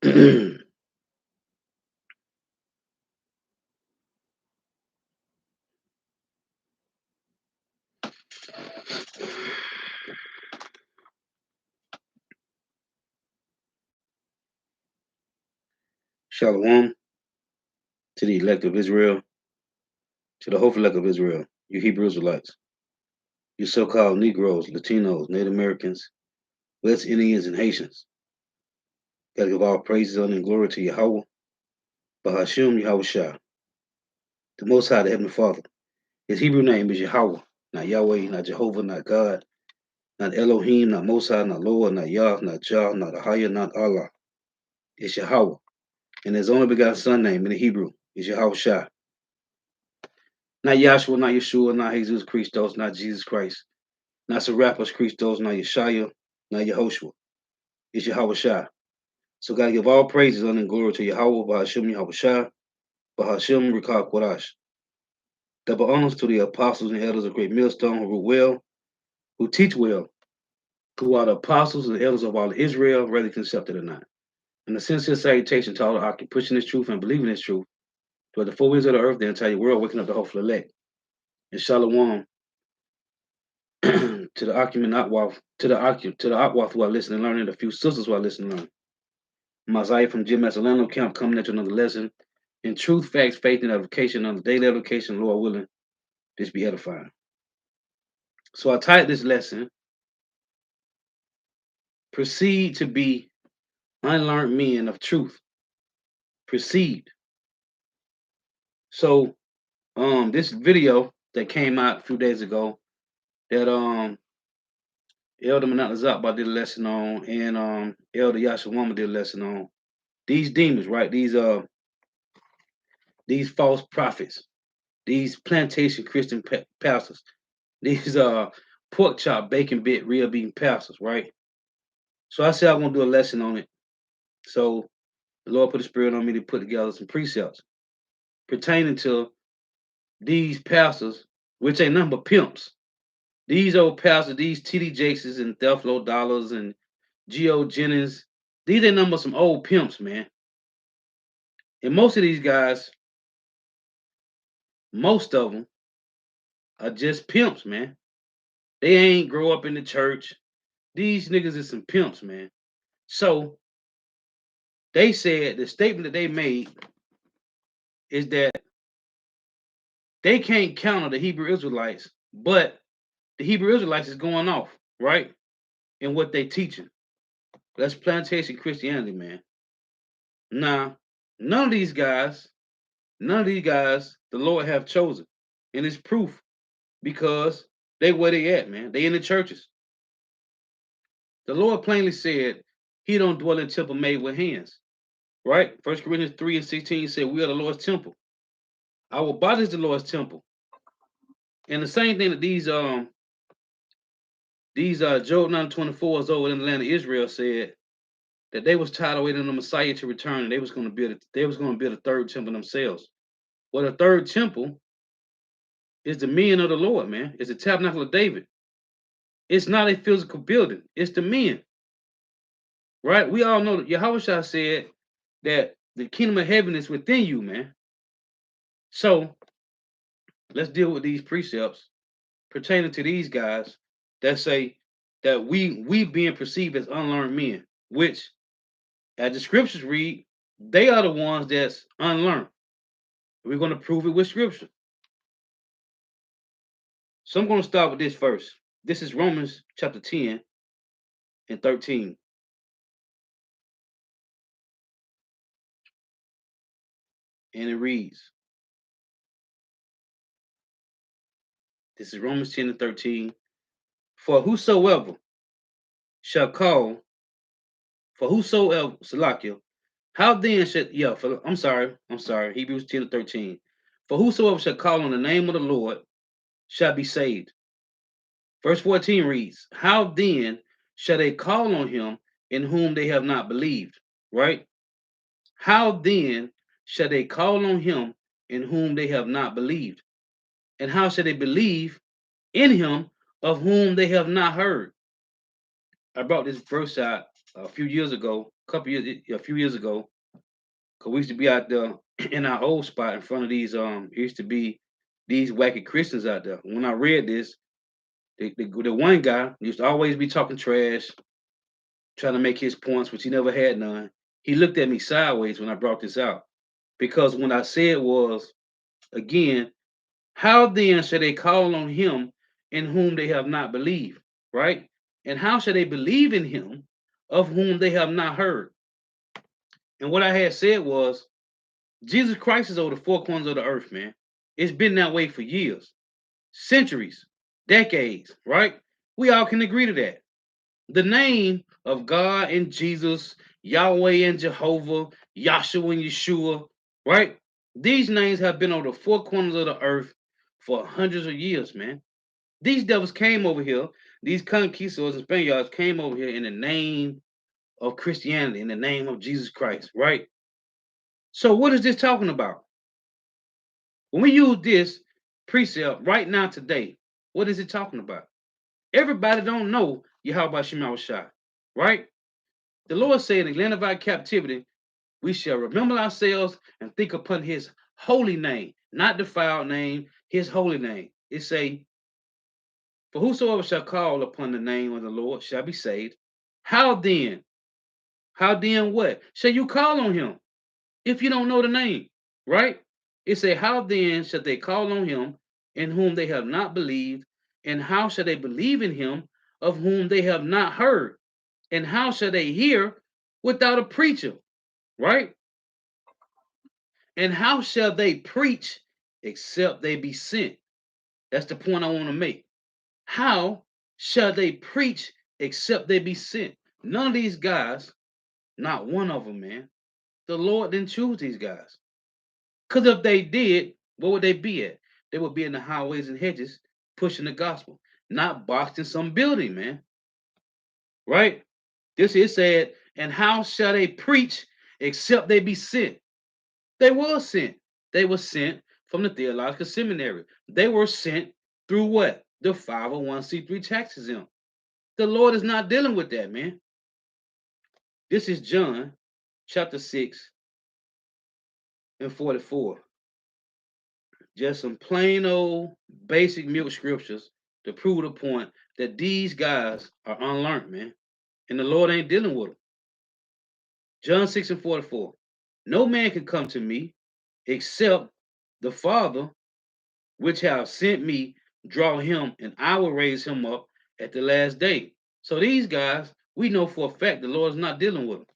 Shalom to the elect of Israel, to the hopeful elect of Israel, you Hebrew Israelites, you so-called Negroes, Latinos, Native Americans, West Indians, and Haitians. Gotta give all praises, honor, and glory to Yahweh, Bahashim Yahweh Shah, the Most High, the Heavenly Father. His Hebrew name is Yahweh, not Yahweh, not Jehovah, not God, not Elohim, not Most High, not Lord, not Yah, not Jah, not Ahaya, not Allah. It's Yahweh. And his only begotten son name in the Hebrew is Yahweh Shah. Not Yahshua, not Yeshua, not Jesus Christos, not Jesus Christ, not Serapis Christos, not Yeshaya, not Yehoshua. It's Yahweh Shah. So gotta give all praises, honor, and glory to Yahweh, Bahashim Yahweh Shah, Bahashim Rikah Kodash. Double honors to the apostles and elders of Great Millstone who rule well, who teach well, who are the apostles and elders of all Israel, whether accepted or not. And a sincere salutation to all the Aki pushing this truth and believing this truth, to the four winds of the earth, the entire world, waking up the hopeful elect. And Shalom to the Akumen Atwath, to the Atwath who are listening and learning, the few sisters who are listening and learning. Messiah from Jim Masalano Camp coming at you another lesson in truth, facts, faith, and edification on the daily edification, Lord willing, this be edifying. So I titled this lesson, Proceed to be Unlearned Men of Truth. Proceed. So this video that came out a few days ago that Elder Manatazakba did a lesson on and Elder Yashawama did a lesson on. These demons, right? These false prophets, these plantation Christian pastors, these pork chop, bacon bit, real bean pastors, right? So I said I'm gonna do a lesson on it. So the Lord put a spirit on me to put together some precepts pertaining to these pastors, which ain't nothing but pimps. These old pastors, these TD Jakes and Thelflo Dollars and Geo Jennings, these ain't nothing but some old pimps, man. And most of these guys, most of them are just pimps, man. They ain't grow up in the church. These niggas is some pimps, man. So they said the statement that they made is that they can't counter the Hebrew Israelites, but the Hebrew Israelites is going off, right? In what they teaching. That's plantation Christianity, man. Now, none of these guys, the Lord have chosen. And it's proof because they where they at, man. They in the churches. The Lord plainly said he don't dwell in temple made with hands. Right? 1 Corinthians 3 and 16 said we are the Lord's temple. Our body is the Lord's temple. And the same thing that these Job 9:24 over in the land of Israel said that they was tired of waiting on the Messiah to return and they was going to build a third temple themselves. Well, the third temple is the men of the Lord, man. It's the tabernacle of David. It's not a physical building, it's the men. Right? We all know that Yahushua said that the kingdom of heaven is within you, man. So let's deal with these precepts pertaining to these guys that say that we being perceived as unlearned men, which as the scriptures read, they are the ones that's unlearned. We're going to prove it with scripture. So I'm going to start with this first. This is Romans chapter 10 and 13. And it reads, this is Romans 10 and 13. For whosoever shall call, Salakia, how then should, I'm sorry, Hebrews 10 and 13. For whosoever shall call on the name of the Lord shall be saved. Verse 14 reads, how then shall they call on him in whom they have not believed? Right? How then shall they call on him in whom they have not believed? And how shall they believe in him of whom they have not heard? I brought this verse out a few years ago, a few years ago, because we used to be out there in our old spot in front of these it used to be these wacky Christians out there. When I read this, the one guy used to always be talking trash, trying to make his points, which he never had none. He looked at me sideways when I brought this out. Because when I said was again, how then shall they call on him in whom they have not believed? Right? And how shall they believe in him of whom they have not heard? And what I had said was Jesus Christ is over the four corners of the earth, man. It's been that way for years, centuries, decades, right? We all can agree to that. The name of God and Jesus, Yahweh and Jehovah, Yahshua and Yeshua, right? These names have been over the four corners of the earth for hundreds of years, man. These devils came over here, these conquistadors and Spaniards came over here in the name of Christianity, in the name of Jesus Christ, right? So what is this talking about? When we use this precept right now today, what is it talking about? Everybody don't know Yahweh Shema Shai, right? The Lord said, in the land of our captivity, we shall remember ourselves and think upon his holy name, not defiled name, his holy name. It say, for whosoever shall call upon the name of the Lord shall be saved. How then? How then what? Shall you call on him if you don't know the name? Right? It say, how then shall they call on him in whom they have not believed? And how shall they believe in him of whom they have not heard? And how shall they hear without a preacher? Right? And how shall they preach except they be sent? That's the point I want to make. How shall they preach except they be sent? None of these guys, not one of them, man. The Lord didn't choose these guys. Because if they did, what would they be at? They would be in the highways and hedges pushing the gospel, not boxed in some building, man. Right? This is said, and how shall they preach except they be sent? They were sent. They were sent from the theological seminary. They were sent through what? The 501c3 tax exempt. The Lord is not dealing with that, man. This is John chapter 6 and 44. Just some plain old basic milk scriptures to prove the point that these guys are unlearned, man. And the Lord ain't dealing with them. John 6 and 44. No man can come to me except the Father which have sent me draw him, and I will raise him up at the last day. So these guys, we know for a fact the Lord's not dealing with them.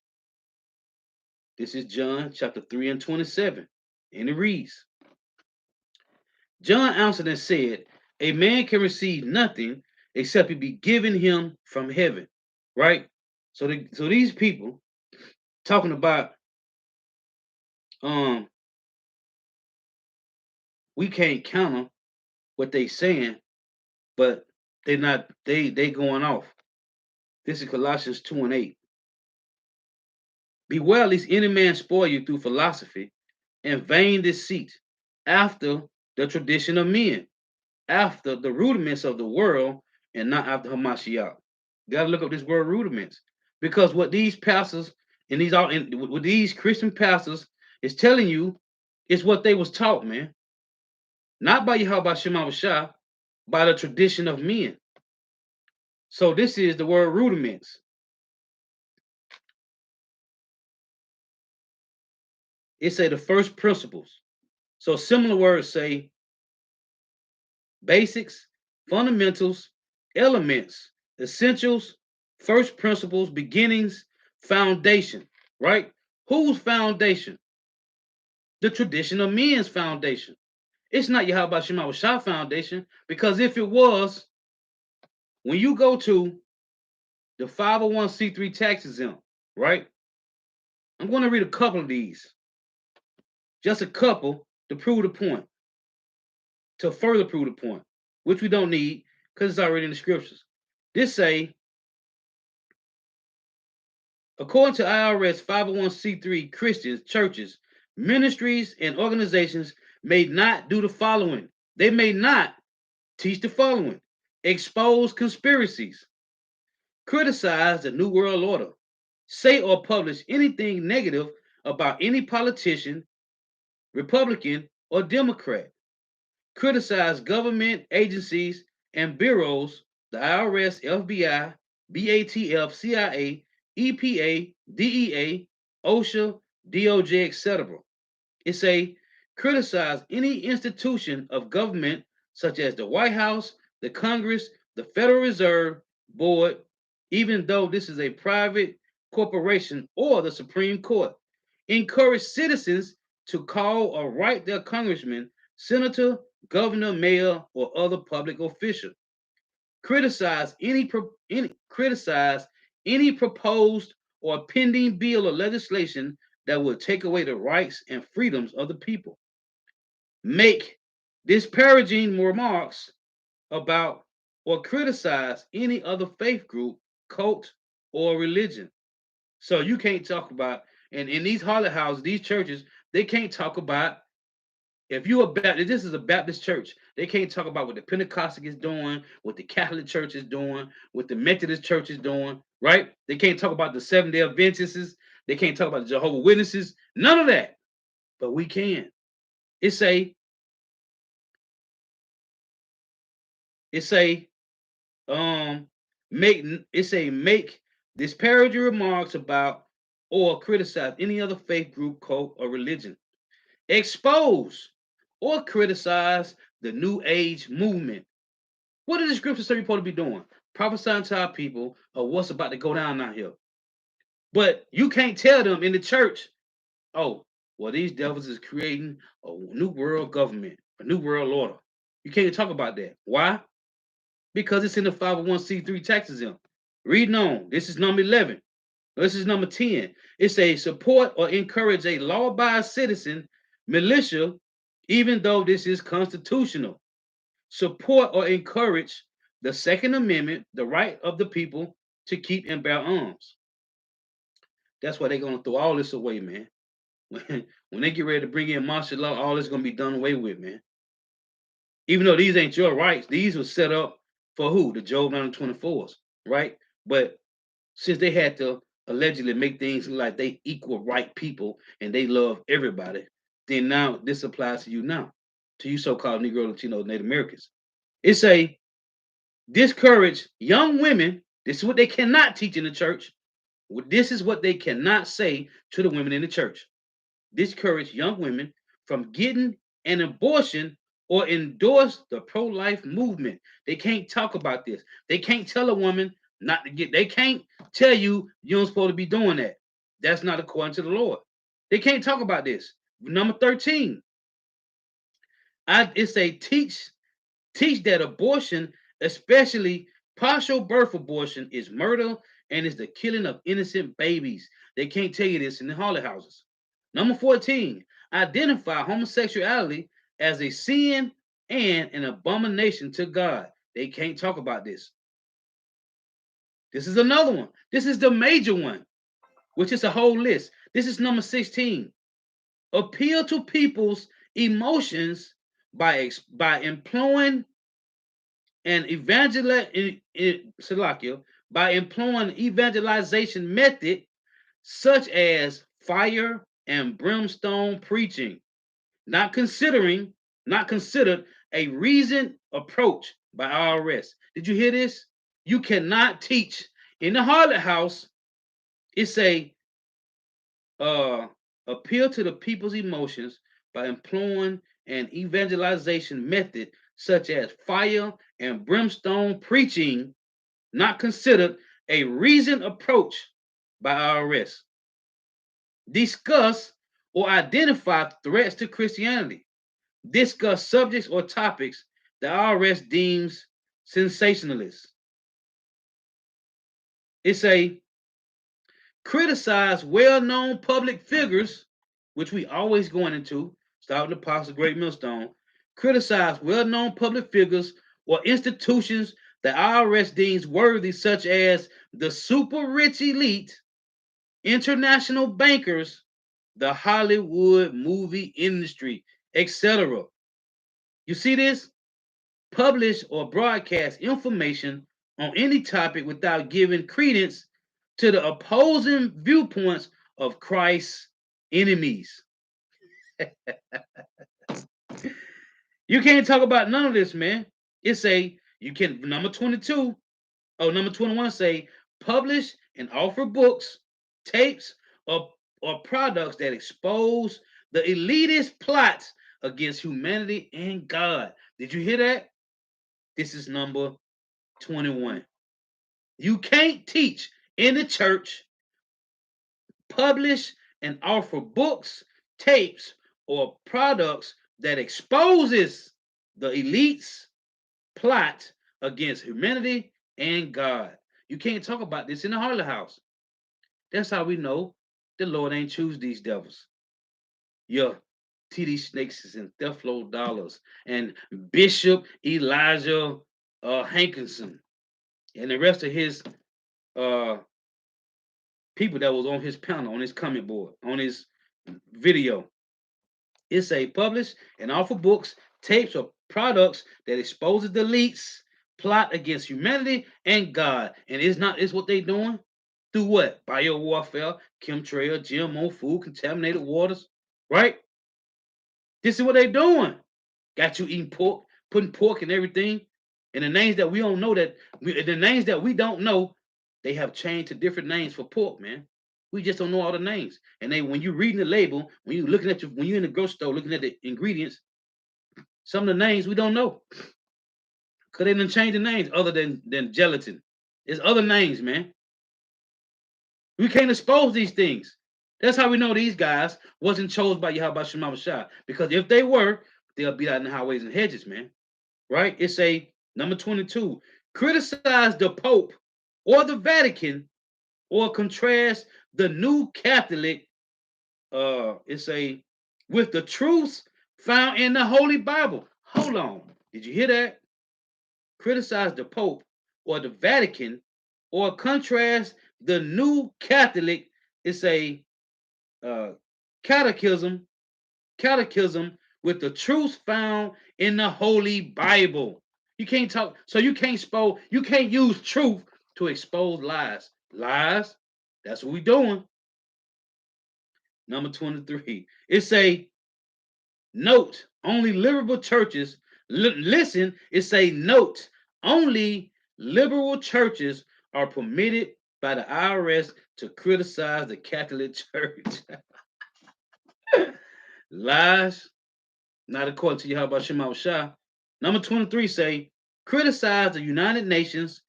This is John chapter 3 and 27. And it reads, John answered and said, a man can receive nothing except it be given him from heaven. Right? So these people talking about we can't counter what they saying, but they going off. This is Colossians 2 and 8. Beware lest any man spoil you through philosophy and vain deceit, after the tradition of men, after the rudiments of the world, and not after Hamashiach. You gotta look up this word rudiments. Because what these pastors and what these Christian pastors is telling you is what they was taught, man. Not by Yahweh Shema Shah, by the tradition of men. So this is the word rudiments. It say the first principles. So similar words say basics, fundamentals, elements, essentials, first principles, beginnings, foundation, right? Whose foundation? The tradition of men's foundation. It's not Yahweh Shema Shah foundation, because if it was, when you go to the 501c3 tax exempt, right? I'm going to read a couple of these, just a couple to prove the point, to further prove the point, which we don't need because it's already in the scriptures. This say, according to IRS 501c3 Christians, churches, ministries, and organizations may not do the following. They may not teach the following: expose conspiracies, criticize the New World Order, say or publish anything negative about any politician, Republican or Democrat, criticize government agencies and bureaus, the IRS, FBI, BATF, CIA, EPA, DEA, OSHA, DOJ, etc. It say criticize any institution of government such as the White House, the Congress, the Federal Reserve Board, even though this is a private corporation or the Supreme Court. Encourage citizens to call or write their congressman, senator, governor, mayor, or other public official. Criticize any proposed or pending bill or legislation that would take away the rights and freedoms of the people. Make disparaging remarks about or criticize any other faith group, cult, or religion. So you can't talk about, and in these harlot houses, these churches, they can't talk about, if you a Baptist, this is a Baptist church, they can't talk about what the Pentecostal is doing, what the Catholic Church is doing, what the Methodist Church is doing, right? They can't talk about the Seventh-day Adventists. They can't talk about the Jehovah's Witnesses. None of that. But we can. It's a, it's a, um, make, it's a make disparaging remarks about or criticize any other faith group, cult, or religion. Expose or criticize the New Age movement. What did the scripture say we're supposed to be doing? Prophesying to our people of what's about to go down out here. But you can't tell them in the church, oh, well, these devils is creating a new world government, a new world order. You can't talk about that. Why? Because it's in the 501c3 tax exempt. Reading on. This is number 11. This is number 10. It's a support or encourage a law-abiding citizen militia, even though this is constitutional. Support or encourage the Second Amendment, the right of the people to keep and bear arms. That's why they're going to throw all this away, man. When they get ready to bring in martial law, all this is going to be done away with, man. Even though these ain't your rights, these were set up for who? The Job 924s, right? But since they had to allegedly make things like they equal right people and they love everybody, then now this applies to you now, to you so-called Negro, Latino, Native Americans. It's a discourage young women. This is what they cannot teach in the church. This is what they cannot say to the women in the church. Discourage young women from getting an abortion or endorse the pro-life movement. They can't talk about this. They can't tell a woman not to get, they can't tell you you don't supposed to be doing that. That's not according to the Lord. They can't talk about this. Number 13. It's a teach that abortion, especially partial birth abortion, is murder and is the killing of innocent babies. They can't tell you this in the harlot houses. Number 14, identify homosexuality as a sin and an abomination to God. They can't talk about this. This is another one. This is the major one, which is a whole list. This is number 16. Appeal to people's emotions by employing and by employing evangelization method such as fire and brimstone preaching, not considered a reasoned approach by IRS. Did you hear this? You cannot teach in the harlot house. It's a appeal to the people's emotions by employing an evangelization method such as fire and brimstone preaching, not considered a reasoned approach by IRS. Discuss or identify threats to Christianity. Discuss subjects or topics the IRS deems sensationalist. It's a criticize well-known public figures, which we always going into, start with the Apostle Great Millstone, criticize well-known public figures or institutions that IRS deems worthy, such as the super rich elite, international bankers, the Hollywood movie industry, etc. You see this? Publish or broadcast information on any topic without giving credence to the opposing viewpoints of Christ's enemies. You can't talk about none of this, man. It say you can number 22. Oh, number 21 say publish and offer books, tapes, or products that expose the elitist plots against humanity and God. Did you hear that? This is number 21. You can't teach in the church, publish and offer books, tapes, or products that exposes the elites plot against humanity and God. You can't talk about this in the Harley House. That's how we know the Lord ain't choose these devils. Yeah, TD Snakes and Theflo Dollars and Bishop Elijah Hankerson and the rest of his uh, people that was on his panel, on his comment board, on his video. It's a publish and offer books, tapes, or products that exposes the elites plot against humanity and God. And it's what they doing through what? Bio warfare, chemtrail, GMO food, contaminated waters, right? This is what they doing. Got you eating pork, putting pork in everything. And the names that we don't know the names that we don't know, they have changed to different names for pork, man. We just don't know all the names. And they when you reading the label, when you looking at when you're in the grocery store looking at the ingredients, some of the names we don't know. Cause they didn't change the names other than gelatin. There's other names, man. We can't expose these things. That's how we know these guys wasn't chosen by Yahweh Shema Shah. Because if they were, they'll be out in the highways and hedges, man. Right? It's a number 22. Criticize the Pope or the Vatican or contrast the new Catholic it's a with the truths found in the Holy Bible. Hold on. Did you hear that? Criticize the Pope or the Vatican or contrast the new Catholic. It's a uh, catechism with the truths found in the Holy Bible. You can't talk, so you can't use truth to expose lies. Lies, that's what we're doing. Number 23. It's a note, only liberal churches, listen, it's a note, only liberal churches are permitted by the IRS to criticize the Catholic Church. Lies, not according to Yahweh Shema Shah. Number 23 say, criticize the United Nations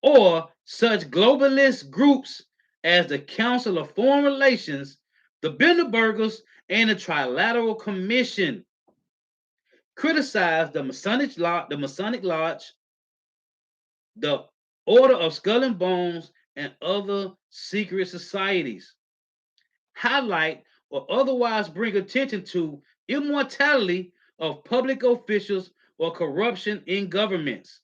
or such globalist groups as the Council of Foreign Relations, the Bilderbergers, and the Trilateral Commission. Criticize the Masonic Lodge, the Order of Skull and Bones, and other secret societies. Highlight or otherwise bring attention to immortality of public officials or corruption in governments.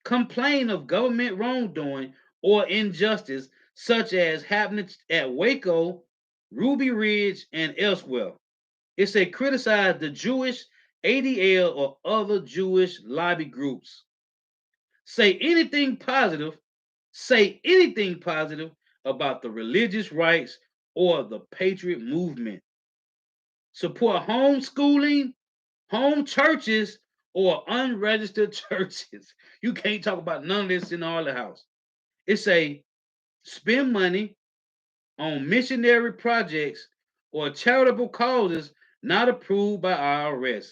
Complain of government wrongdoing or injustice, such as happening at Waco, Ruby Ridge, and elsewhere. It said criticize the Jewish ADL or other Jewish lobby groups. Say anything positive, say anything positive about the religious rights or the patriot movement. Support homeschooling, home churches, or unregistered churches. You can't talk about none of this in all the house. It say spend money on missionary projects or charitable causes not approved by IRS.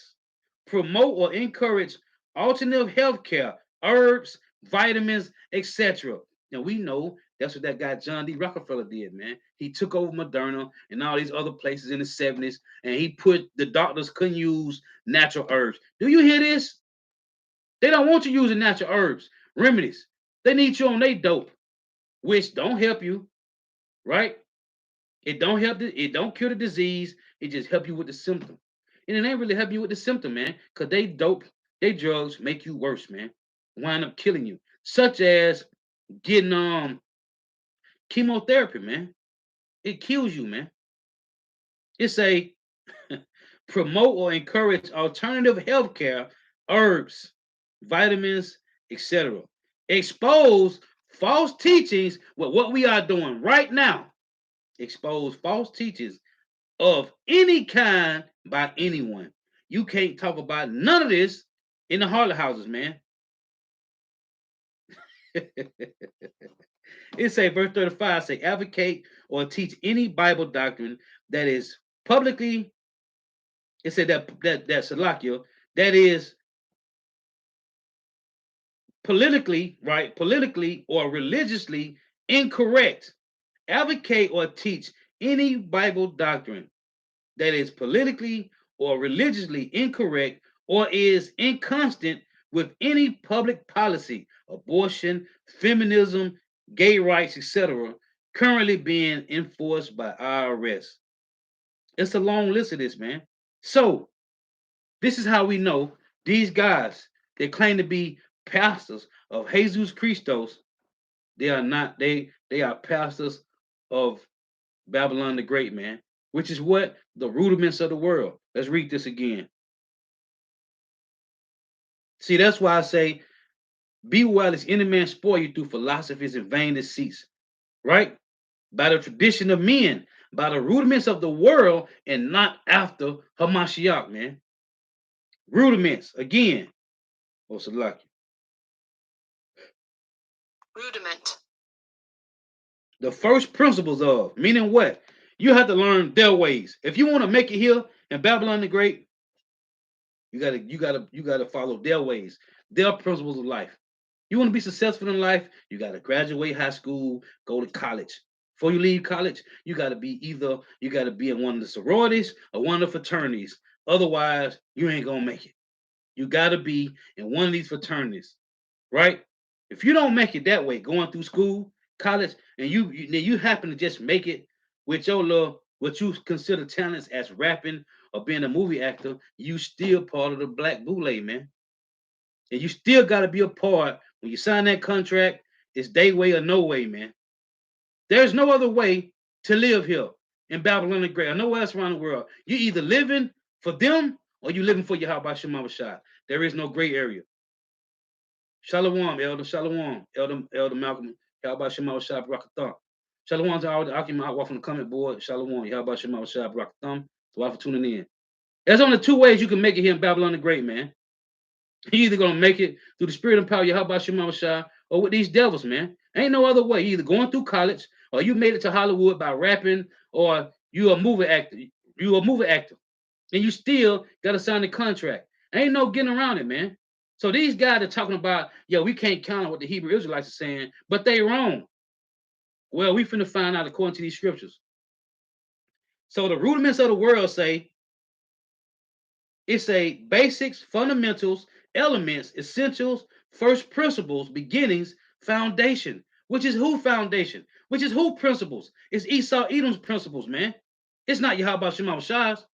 Promote or encourage alternative health care, herbs, vitamins, etc. Now we know that's what that guy John D. Rockefeller did, man. He took over Moderna and all these other places in the 70s, and he put the doctors couldn't use natural herbs. Do you hear this? They don't want you using natural herbs, remedies. They need you on their dope, which don't help you, right? It don't help. It don't cure the disease. It just help you with the symptom, and it ain't really helping you with the symptom, man. Cause they dope, they drugs make you worse, man. Wind up killing you, such as getting chemotherapy, man. It kills you, man. It's a promote or encourage alternative healthcare, herbs, vitamins, etc. Expose false teachings with what we are doing right now. Expose false teachings of any kind by anyone. You can't talk about none of this in the harlot houses, man. It say verse 35 say advocate or teach any Bible doctrine that is publicly, it said that Salakia, that is politically, right, politically or religiously incorrect. Advocate or teach any Bible doctrine that is politically or religiously incorrect or is inconsistent with any public policy, abortion, feminism, gay rights, etc., currently being enforced by IRS. It's a long list of this, man. So, this is how we know these guys that claim to be pastors of Jesus Christos, they are not, they are pastors of Babylon the Great, man, which is what? The rudiments of the world. Let's read this again. See, that's why I say, be well as any man spoil you through philosophies and vain deceits, right? By the tradition of men, by the rudiments of the world, and not after Hamashiach, man. Rudiments, again. What's it like? Rudiment. The first principles of, meaning what? You have to learn their ways. If you want to make it here in Babylon the Great, you gotta follow their ways, their principles of life. You want to be successful in life, you gotta graduate high school, go to college. Before you leave college, you gotta be in one of the sororities or one of the fraternities. Otherwise, you ain't gonna make it. You gotta be in one of these fraternities, right? If you don't make it that way, going through school, college, and you happen to just make it with your little what you consider talents as rapping or being a movie actor, you still part of the black boule, man. And you still got to be a part when you sign that contract. It's day way or no way, man. There's no other way to live here in Babylon the Great or nowhere else around the world. You either living for them or you living for Yahweh Shema Shah. There is no gray area. Shalom, Elder. Shalom, Elder Malcolm. Yahweh Shema Shah Barakatham. Shalom to all the Akim from the comment board. Shalom, Yahweh Shema Shah Barakatham. So for tuning in. There's only two ways you can make it here in Babylon the Great, man. You either gonna make it through the spirit and power of Yahweh Shema Shah or with these devils, man. Ain't no other way. You either going through college or you made it to Hollywood by rapping or you a movie actor. You a movie actor. And you still gotta sign the contract. Ain't no getting around it, man. So these guys are talking about, yeah, we can't count on what the Hebrew Israelites are saying, but they wrong. Well, we finna find out according to these scriptures. So the rudiments of the world say it's a basics, fundamentals, elements, essentials, first principles, beginnings, foundation. Which is who foundation? Which is who principles? It's Esau Edom's principles, man. It's not Yahweh Shema Shah's,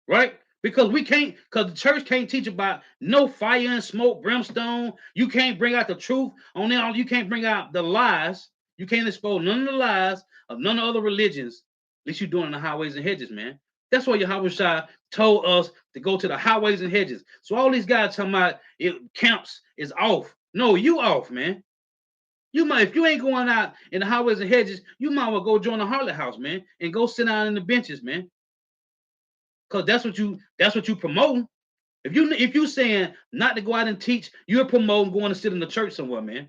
right? Because the church can't teach about no fire and smoke, brimstone. You can't bring out the truth on there. You can't bring out the lies. You can't expose none of the lies of none of the other religions. At least you're doing in the highways and hedges, man. That's why Yahweh Shah told us to go to the highways and hedges. So all these guys talking about camps is off. No, you off, man. You might, if you ain't going out in the highways and hedges, you might well go join the harlot house, man, and go sit down in the benches, man. Cause that's what you promoting. If you saying not to go out and teach, you're promoting going to sit in the church somewhere, man.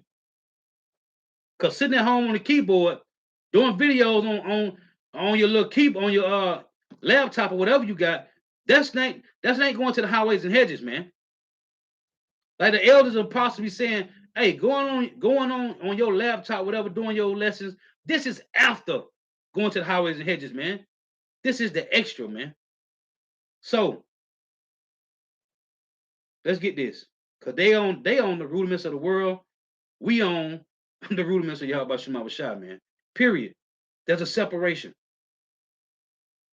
Cause sitting at home on the keyboard, doing videos on your little keyboard on your laptop or whatever you got, that's not going to the highways and hedges, man. Like the elders are possibly saying, hey, going on your laptop, whatever, doing your lessons. This is after going to the highways and hedges, man. This is the extra, man. So let's get this. Cause they own the rudiments of the world. We own the rudiments of Yahweh Shema Shah, man. Period. There's a separation.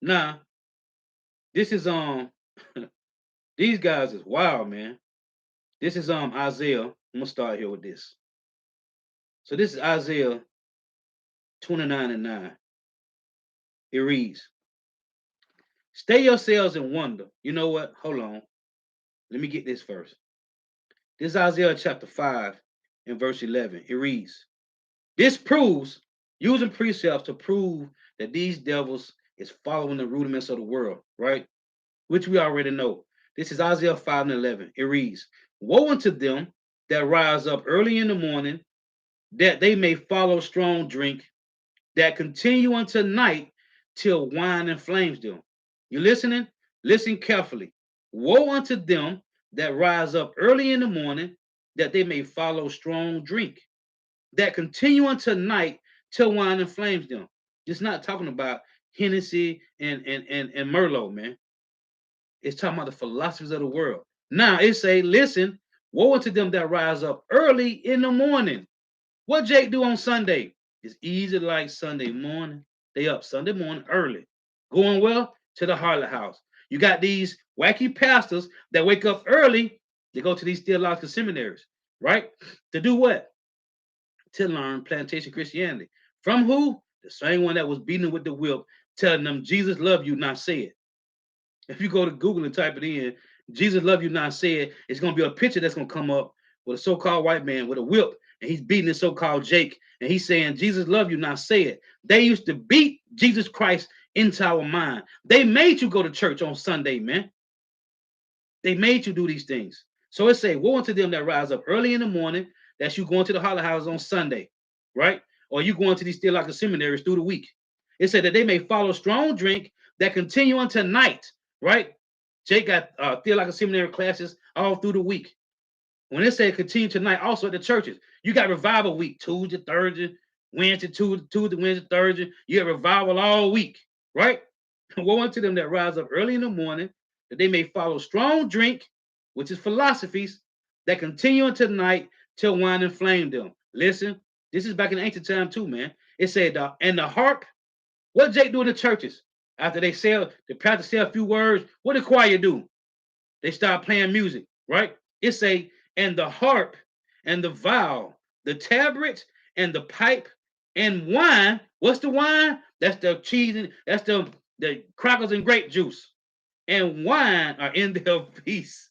Now, this is these guys is wild, man. This is Isaiah. I'm gonna start here with this. So this is Isaiah 29:9. It reads, stay yourselves and wonder. You know what? Hold on. Let me get this first. This is Isaiah chapter 5 and verse 11. It reads, This proves using precepts to prove that these devils is following the rudiments of the world, right? Which we already know. This is Isaiah 5 and 11. It reads, woe unto them that rise up early in the morning, that they may follow strong drink, that continue until night till wine inflames them. You listening? Listen carefully. Woe unto them that rise up early in the morning, that they may follow strong drink, that continue until night till wine inflames them. It's not talking about Hennessy and Merlot, man. It's talking about the philosophies of the world. Now it say, listen, woe unto them that rise up early in the morning. What Jake do on Sunday? It's easy like Sunday morning. They up Sunday morning early. Going well to the harlot house. You got these wacky pastors that wake up early. They go to these theological seminaries, right? To do what? To learn plantation Christianity. From who? The same one that was beating with the whip, telling them Jesus love you, not say it. If you go to Google and type it in, Jesus love you, not say it, it's going to be a picture that's going to come up with a so-called white man with a whip, and he's beating his so-called Jake, and he's saying, Jesus love you, not say it. They used to beat Jesus Christ into our mind. They made you go to church on Sunday, man. They made you do these things. So it say, woe unto them that rise up early in the morning, that's you going to the holler house on Sunday, right? Or you going to these theological seminaries through the week. It said that they may follow strong drink that continue until night, right? Jake got theological seminary classes all through the week. When it said continue tonight, also at the churches, you got revival week, Tuesday, Thursday, Wednesday, Tuesday, Wednesday, Thursday. You got revival all week, right? Woe unto them that rise up early in the morning, that they may follow strong drink, which is philosophies, that continue until night till wine inflame them. Listen, this is back in ancient time too, man. It said, and the harp, what Jake do in the churches? After they sell, the pastor say a few words, what the choir do? They start playing music, right? It say, and the harp and the viol, the tabret and the pipe and wine. What's the wine? That's the cheese and that's the crackers and grape juice. And wine are in their feast.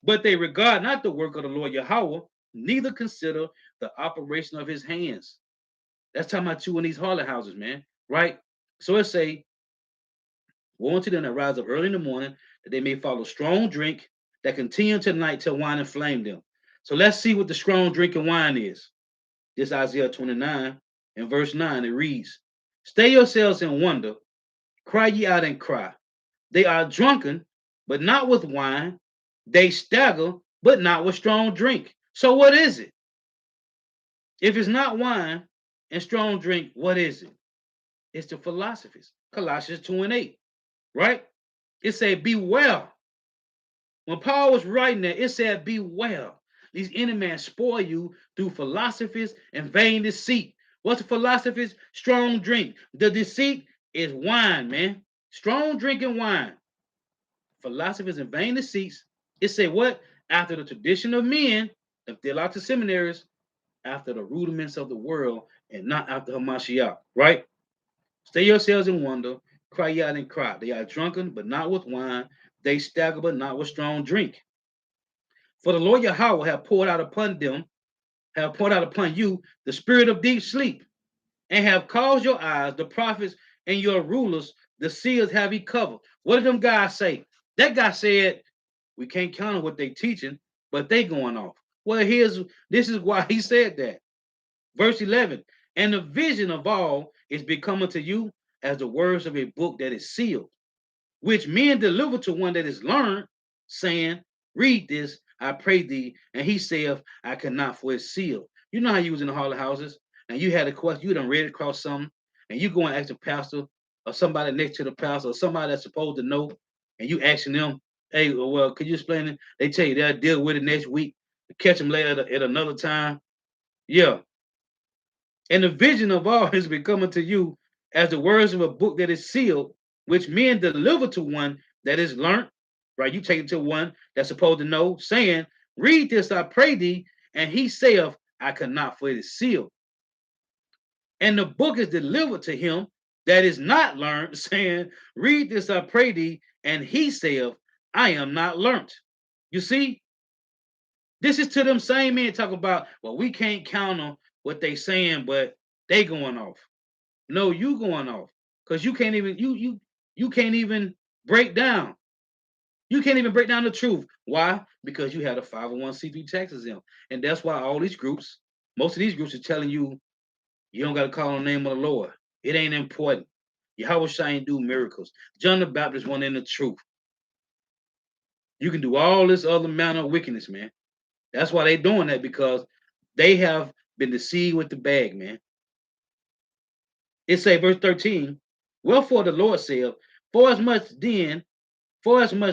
But they regard not the work of the Lord Yahweh, neither consider the operation of his hands. That's talking about you in these harlot houses, man. Right? So it say, woe unto them that rise up early in the morning, that they may follow strong drink, that continue until night till wine inflame them. So let's see what the strong drink and wine is. This Isaiah 29 and verse 9, it reads, stay yourselves in wonder, cry ye out and cry. They are drunken, but not with wine. They stagger, but not with strong drink. So what is it? If it's not wine and strong drink, what is it? It's the philosophies. Colossians 2 and 8, right? It said, beware. When Paul was writing that, it said, beware. These enemies spoil you through philosophies and vain deceit. What's the philosophies? Strong drink. The deceit is wine, man. Strong drinking wine. Philosophies and vain deceits. It said what? After the tradition of men, of theological seminaries, after the rudiments of the world, and not after Hamashiach, right? Stay yourselves in wonder, cry out and cry. They are drunken, but not with wine. They stagger, but not with strong drink. For the Lord Yahweh have poured out upon them, have poured out upon you the spirit of deep sleep, and have caused your eyes, the prophets and your rulers, the seers have he covered. What did them guys say? That guy said, we can't count on what they teaching, but they going off. Well, this is why he said that. Verse 11, and the vision of all is become unto you as the words of a book that is sealed, which men deliver to one that is learned, saying, read this, I pray thee. And he saith, I cannot, for it's sealed. You know how you was in the harlot houses, and you had a question, you done read across something, and you go and ask the pastor, or somebody next to the pastor, or somebody that's supposed to know, and you asking them, hey, well, could you explain it? They tell you they'll deal with it next week, catch them later at another time. Yeah. And the vision of all is becoming to you as the words of a book that is sealed, which men deliver to one that is learned, right? You take it to one that's supposed to know, saying, read this, I pray thee. And he saith, I cannot, for it is sealed. And the book is delivered to him that is not learned, saying, read this, I pray thee. And he saith, I am not learned. You see, this is to them same men talk about, well, we can't count on what they saying, but They going off. No, you going off. Because you can't even you can't even break down. You can't even break down the truth. Why? Because you had a 501c3 tax exempt. And that's why all these groups, most of these groups are telling you, you don't got to call on the name of the Lord. It ain't important. Yahweh ain't do miracles. John the Baptist went in the truth. You can do all this other manner of wickedness, man. That's why they doing that, because they have been deceived with the bag, man. It say verse 13, wherefore the Lord said, for as much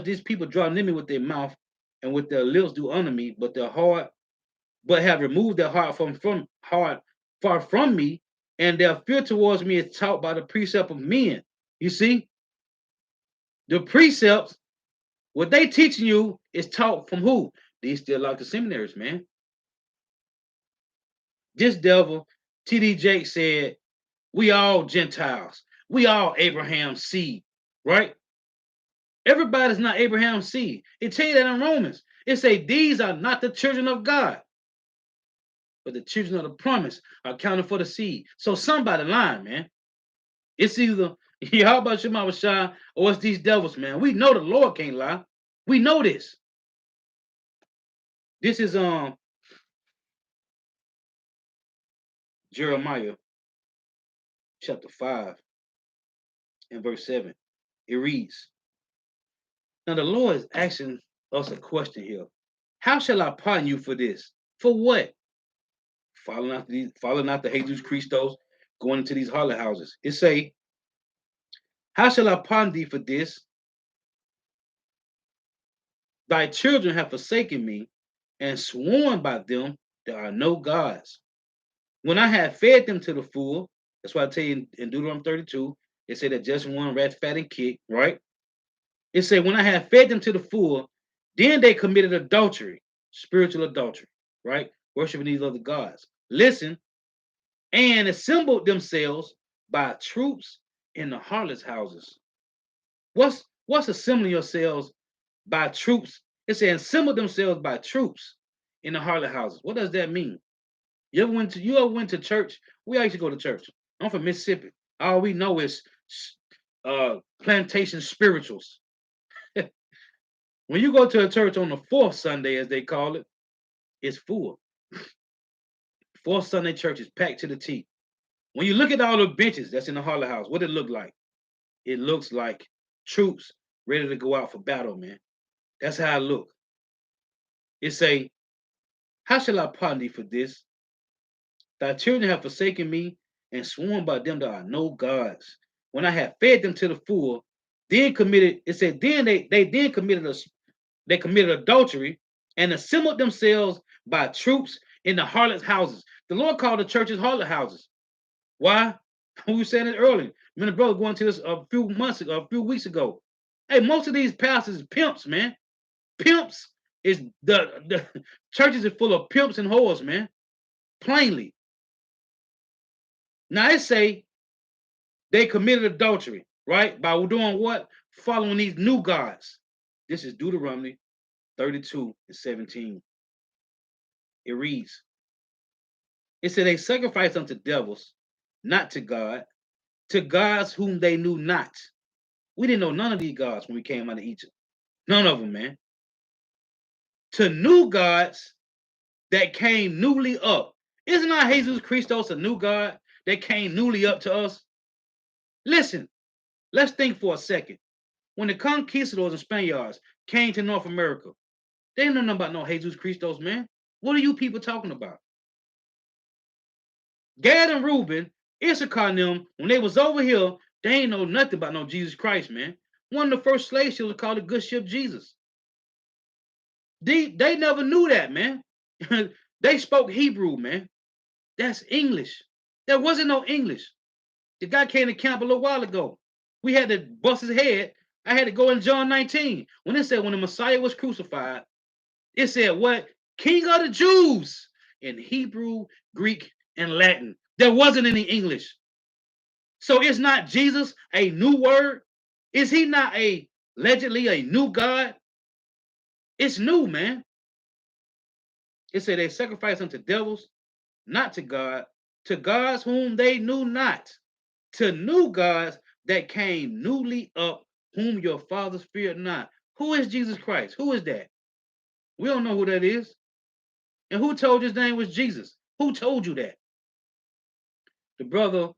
these people draw near me with their mouth and with their lips do honor me, but their heart, but have removed their heart from heart far from me, and their fear towards me is taught by the precept of men. You see, the precepts, what they teaching you is taught from who? These still like the seminaries, man. This devil, T.D. Jakes said, we all Gentiles. We all Abraham's seed, right? Everybody's not Abraham's seed. It tell you that in Romans. It say these are not the children of God, but the children of the promise are counted for the seed. So somebody lying, man. It's either Yahweh Shema Shai or it's these devils, man. We know the Lord can't lie. We know this. This is Jeremiah chapter 5 and verse 7. It reads, now the Lord is asking us a question here. How shall I pardon you for this? For what? Following after Jesus Christos, going into these harlot houses. It say, how shall I pardon thee for this? Thy children have forsaken me and sworn by them there are no gods. When I have fed them to the full, that's why I tell you in Deuteronomy 32, it said that just one rat, fat, and kick, right? It said, when I have fed them to the full, then they committed adultery, spiritual adultery, right? Worshiping these other gods. Listen, and assembled themselves by troops in the harlots' houses. What's assembling yourselves by troops? It says assemble themselves by troops in the harlot houses. What does that mean? You ever went to church? We actually go to church. I'm from Mississippi. All we know is plantation spirituals. When you go to a church on the fourth Sunday, as they call it, it's full. Fourth Sunday church is packed to the teeth. When you look at all the benches that's in the harlot house, what it look like? It looks like troops ready to go out for battle, man. That's how it look. It say, how shall I pardon thee for this? Thy children have forsaken me and sworn by them that are no gods. When I have fed them to the full, then committed, it said, then they then committed adultery and assembled themselves by troops in the harlots' houses. The Lord called the churches harlot houses. Why? We were saying it earlier. Me and the brother going to this a few weeks ago. Hey, most of these pastors is pimps, man. Pimps is the churches are full of pimps and whores, man. Plainly. Now it say they committed adultery, right? By doing what? Following these new gods. This is Deuteronomy 32 and 17. It reads, it said they sacrificed unto devils, not to God, to gods whom they knew not. We didn't know none of these gods when we came out of Egypt. None of them, man. To new gods that came newly up. Isn't not Jesus Christos a new God that came newly up to us? Listen, let's think for a second. When the conquistadors and Spaniards came to North America, they didn't know nothing about no Jesus Christos, man. What are you people talking about? Gad and Reuben, Issachar and them, when they was over here, they ain't know nothing about no Jesus Christ, man. One of the first slave ships was called the Good Ship Jesus. They never knew that, man. They spoke Hebrew, man. That's English. There wasn't no English. The guy came to camp a little while ago. We had to bust his head. I had to go in John 19. When it said when the Messiah was crucified, it said what? King of the Jews in Hebrew, Greek, and Latin. There wasn't any English. So is not Jesus a new word? Is he not allegedly a new God? It's new, man. It said they sacrifice unto devils, not to God, to gods whom they knew not, to new gods that came newly up, whom your fathers feared not. Who is Jesus Christ? Who is that? We don't know who that is. And who told his name was Jesus? Who told you that? The brother,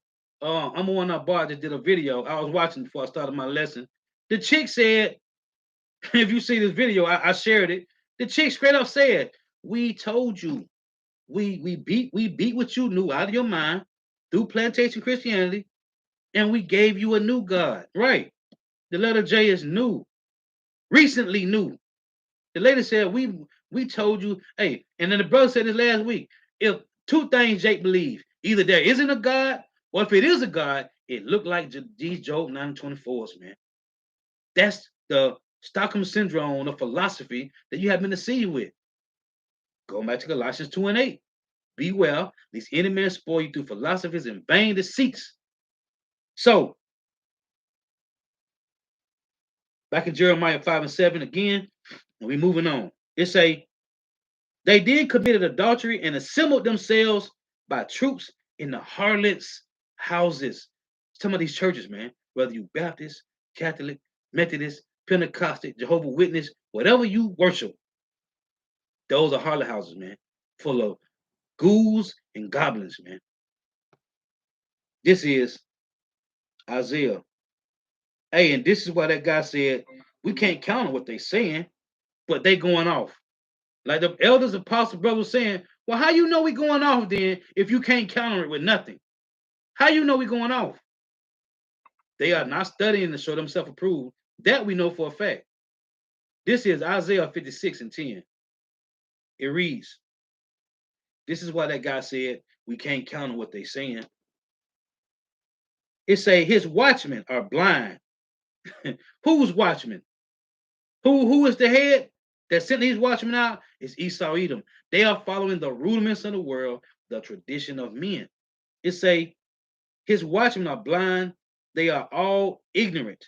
I'm on our bar, just did a video. I was watching before I started my lesson. The chick said, if you see this video, I shared it. The chick straight up said, "We told you, we beat what you knew out of your mind through plantation Christianity, and we gave you a new God." Right. The letter J is new, recently new. The lady said, we told you, hey, and then the brother said this last week. If two things Jake believe, either there isn't a God, or if it is a God, it looked like these Job 924s, man. That's the Stockholm syndrome of philosophy that you have been deceived with. Going back to Colossians 2 and 8. Beware, these any men spoil you through philosophies and vain deceits. So, back in Jeremiah 5 and 7 again, and we moving on. It say, they then committed adultery and assembled themselves by troops in the harlots' houses. Some of these churches, man, whether you Baptist, Catholic, Methodist, Pentecostal, Jehovah's Witness, whatever you worship, those are harlot houses, man, full of ghouls and goblins, man. This is Isaiah. Hey, and this is why that guy said, we can't count on what they saying, but they going off. Like the elders, apostle brothers saying, well, how you know we going off then if you can't counter it with nothing? How you know we going off? They are not studying to show themselves approved. That we know for a fact. This is Isaiah 56 and 10. It reads, this is why that guy said we can't counter what they saying. It say his watchmen are blind. Who's watchmen? Who is the head that sent these watchmen out? It's Esau Edom. They are following the rudiments of the world, the tradition of men. It say his watchmen are blind. They are all ignorant.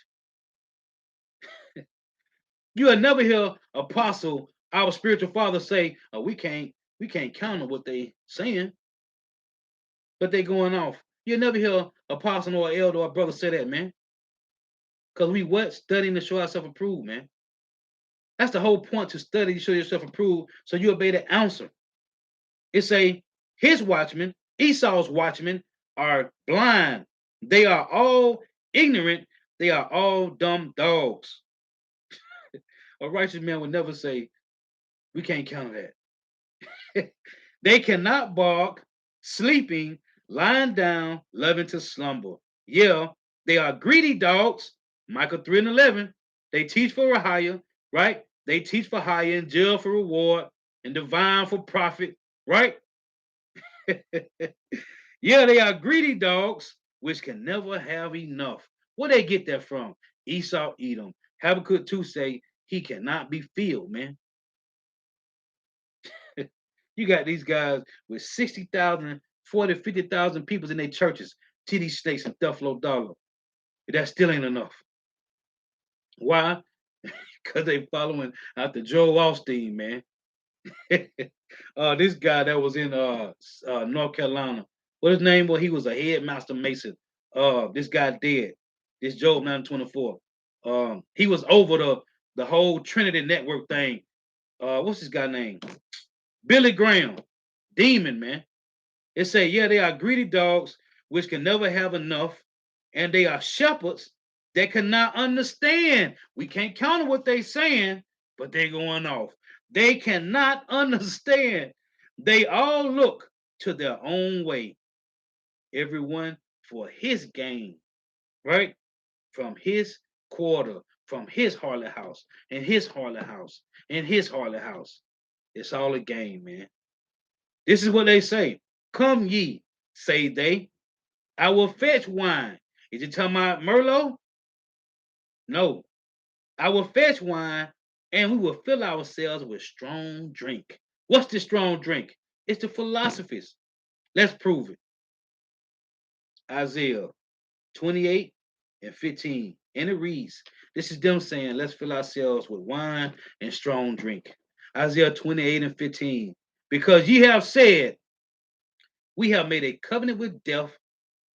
You will never hear apostle, our spiritual father, say, oh, we can't counter what they saying, but they going off. You'll never hear apostle or elder or brother say that, man. Because we what? Studying to show ourselves approved, man. That's the whole point, to study to show yourself approved, so you'll be able to answer. It say his watchmen, Esau's watchmen, are blind. They are all ignorant. They are all dumb dogs. A righteous man would never say, we can't count that. They cannot bark, sleeping, lying down, loving to slumber. Yeah, they are greedy dogs. Micah 3 and 11. They teach for a hire, right? They teach for hire and jail for reward and divine for profit, right? Yeah, they are greedy dogs, which can never have enough. Where they get that from? Esau Edom. Habakkuk 2 say he cannot be filled, man. You got these guys with 60,000, 40, 50,000 people in their churches, TD Snakes and Duffalo Dollar. That still ain't enough. Why? Because they following after Joel Osteen, man. This guy that was in North Carolina. What his name was? He was a headmaster mason. This guy dead. This Job 924. He was over the whole Trinity Network thing. What's this guy name? Billy Graham. Demon, man. It say, yeah, they are greedy dogs which can never have enough, and they are shepherds that cannot understand. We can't counter what they saying, but they going off. They cannot understand. They all look to their own way, everyone for his gain, right? From his quarter, from his harlot house, and his harlot house, and his harlot house. It's all a game, man. This is what they say. Come ye, say they. I will fetch wine. Is it talking about Merlot? No. I will fetch wine and we will fill ourselves with strong drink. What's the strong drink? It's the philosophies. Let's prove it. Isaiah 28 and 15. And it reads, this is them saying, let's fill ourselves with wine and strong drink. Isaiah 28 and 15. Because ye have said, We have made a covenant with death,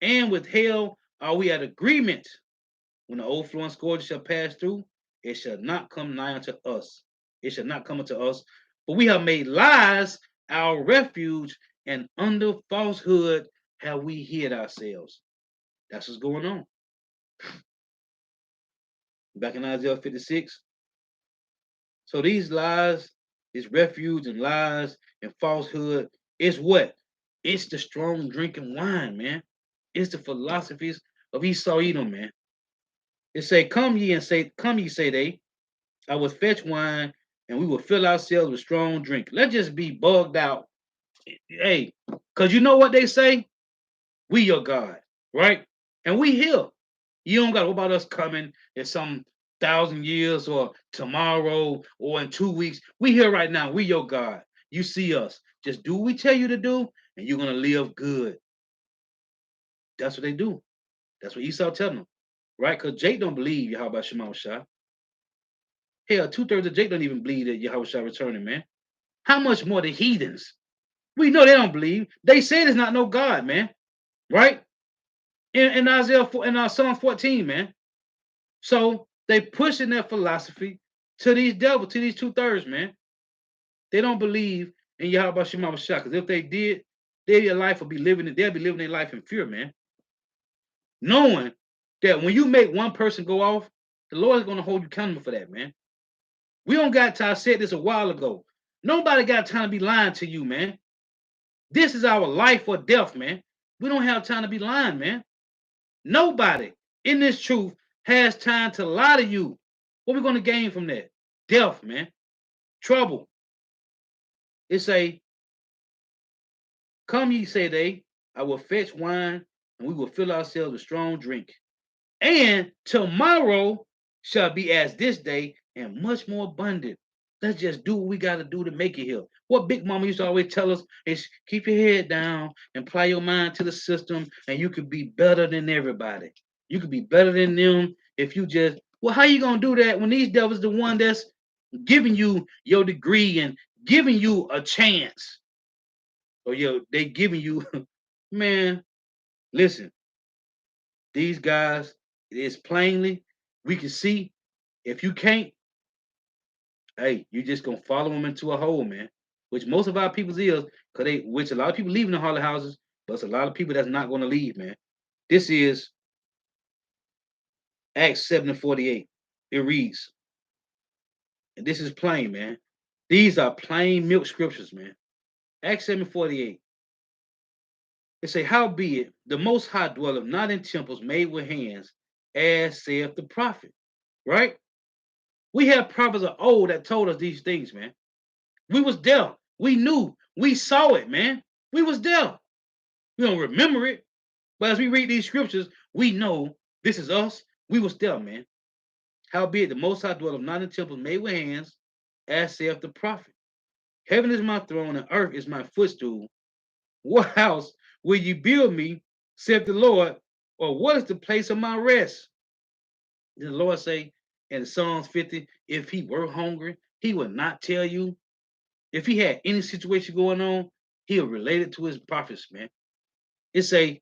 and with hell are we at agreement. When the overflowing scourge shall pass through, it shall not come nigh unto us. It shall not come unto us. For we have made lies our refuge, and under falsehood have we hid ourselves. That's what's going on. Back in Isaiah 56. So these lies, this refuge and lies and falsehood is what? It's the strong drinking wine, man. It's the philosophies of Esau Edom, man. It say, come ye, say they, I will fetch wine, and we will fill ourselves with strong drink. Let's just be bugged out. Hey, because you know what they say? We your God, right? And we here. You don't got to worry about us coming in some 1,000 years or tomorrow or in 2 weeks. We here right now. We your God. You see us. Just do what we tell you to do, and you're going to live good. That's what they do. That's what Esau telling them, right? Because Jake don't believe Yahweh Shema Shah. Hell, 2/3 of Jake don't even believe that Yahweh Shah returning, man. How much more the heathens? We know they don't believe. They said it's not no God, man. Right? In Isaiah 4, in Psalm 14, man. So they pushing that philosophy to these devils, to these 2/3, man. They don't believe in Yahweh Shema Shah. Because if they did, their life would be living, they'll be living their life in fear, man. Knowing that when you make one person go off, the Lord is going to hold you accountable for that, man. We don't got time. I said this a while ago. Nobody got time to be lying to you, man. This is our life or death, man. We don't have time to be lying, man. Nobody in this truth has time to lie to you. What we going to gain from that? Death, man. Trouble. It say, come ye, say they, I will fetch wine, and we will fill ourselves with strong drink. And tomorrow shall be as this day, and much more abundant. Let's just do what we got to do to make it here. What Big Mama used to always tell us is keep your head down and apply your mind to the system, and you could be better than everybody. You could be better than them if you just, well, how you going to do that when these devils the one that's giving you your degree and giving you a chance? Or they giving you, man, listen, these guys, it is plainly, we can see, if you can't, hey, you just gonna follow them into a hole, man. Which most of our people's is, which a lot of people leaving the holler houses, but it's a lot of people that's not gonna leave, man. This is Acts 7:48. It reads, and this is plain, man. These are plain milk scriptures, man. Acts 7:48. It say, howbeit the Most High dwelleth not in temples made with hands, as saith the prophet. Right? We have prophets of old that told us these things, man. We was there. We knew. We saw it, man. We was there. We don't remember it. But as we read these scriptures, we know this is us. We was there, man. Howbeit the Most High dwelleth not in temples made with hands, as saith the prophet. Heaven is my throne, and earth is my footstool. What house will you build me, saith the Lord, or what is the place of my rest? Did the Lord say in Psalms 50, if he were hungry, he would not tell you? If he had any situation going on, he'll relate it to his prophets, man. It say,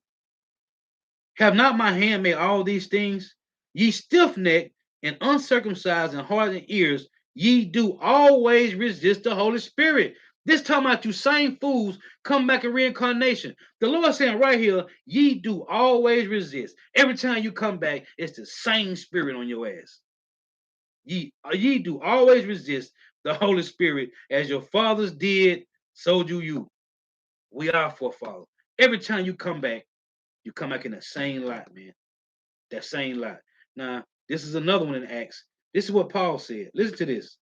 have not my hand made all these things? Ye stiff-necked and uncircumcised in heart and ears, ye do always resist the Holy Spirit. This talking about you same fools come back in reincarnation. The Lord saying right here, ye do always resist. Every time you come back, it's the same spirit on your ass. Ye do always resist the Holy Spirit, as your fathers did, so do you. We are forefathers. Every time you come back in the same lot, man. That same lot. Now, this is another one in Acts. This is what Paul said. Listen to this.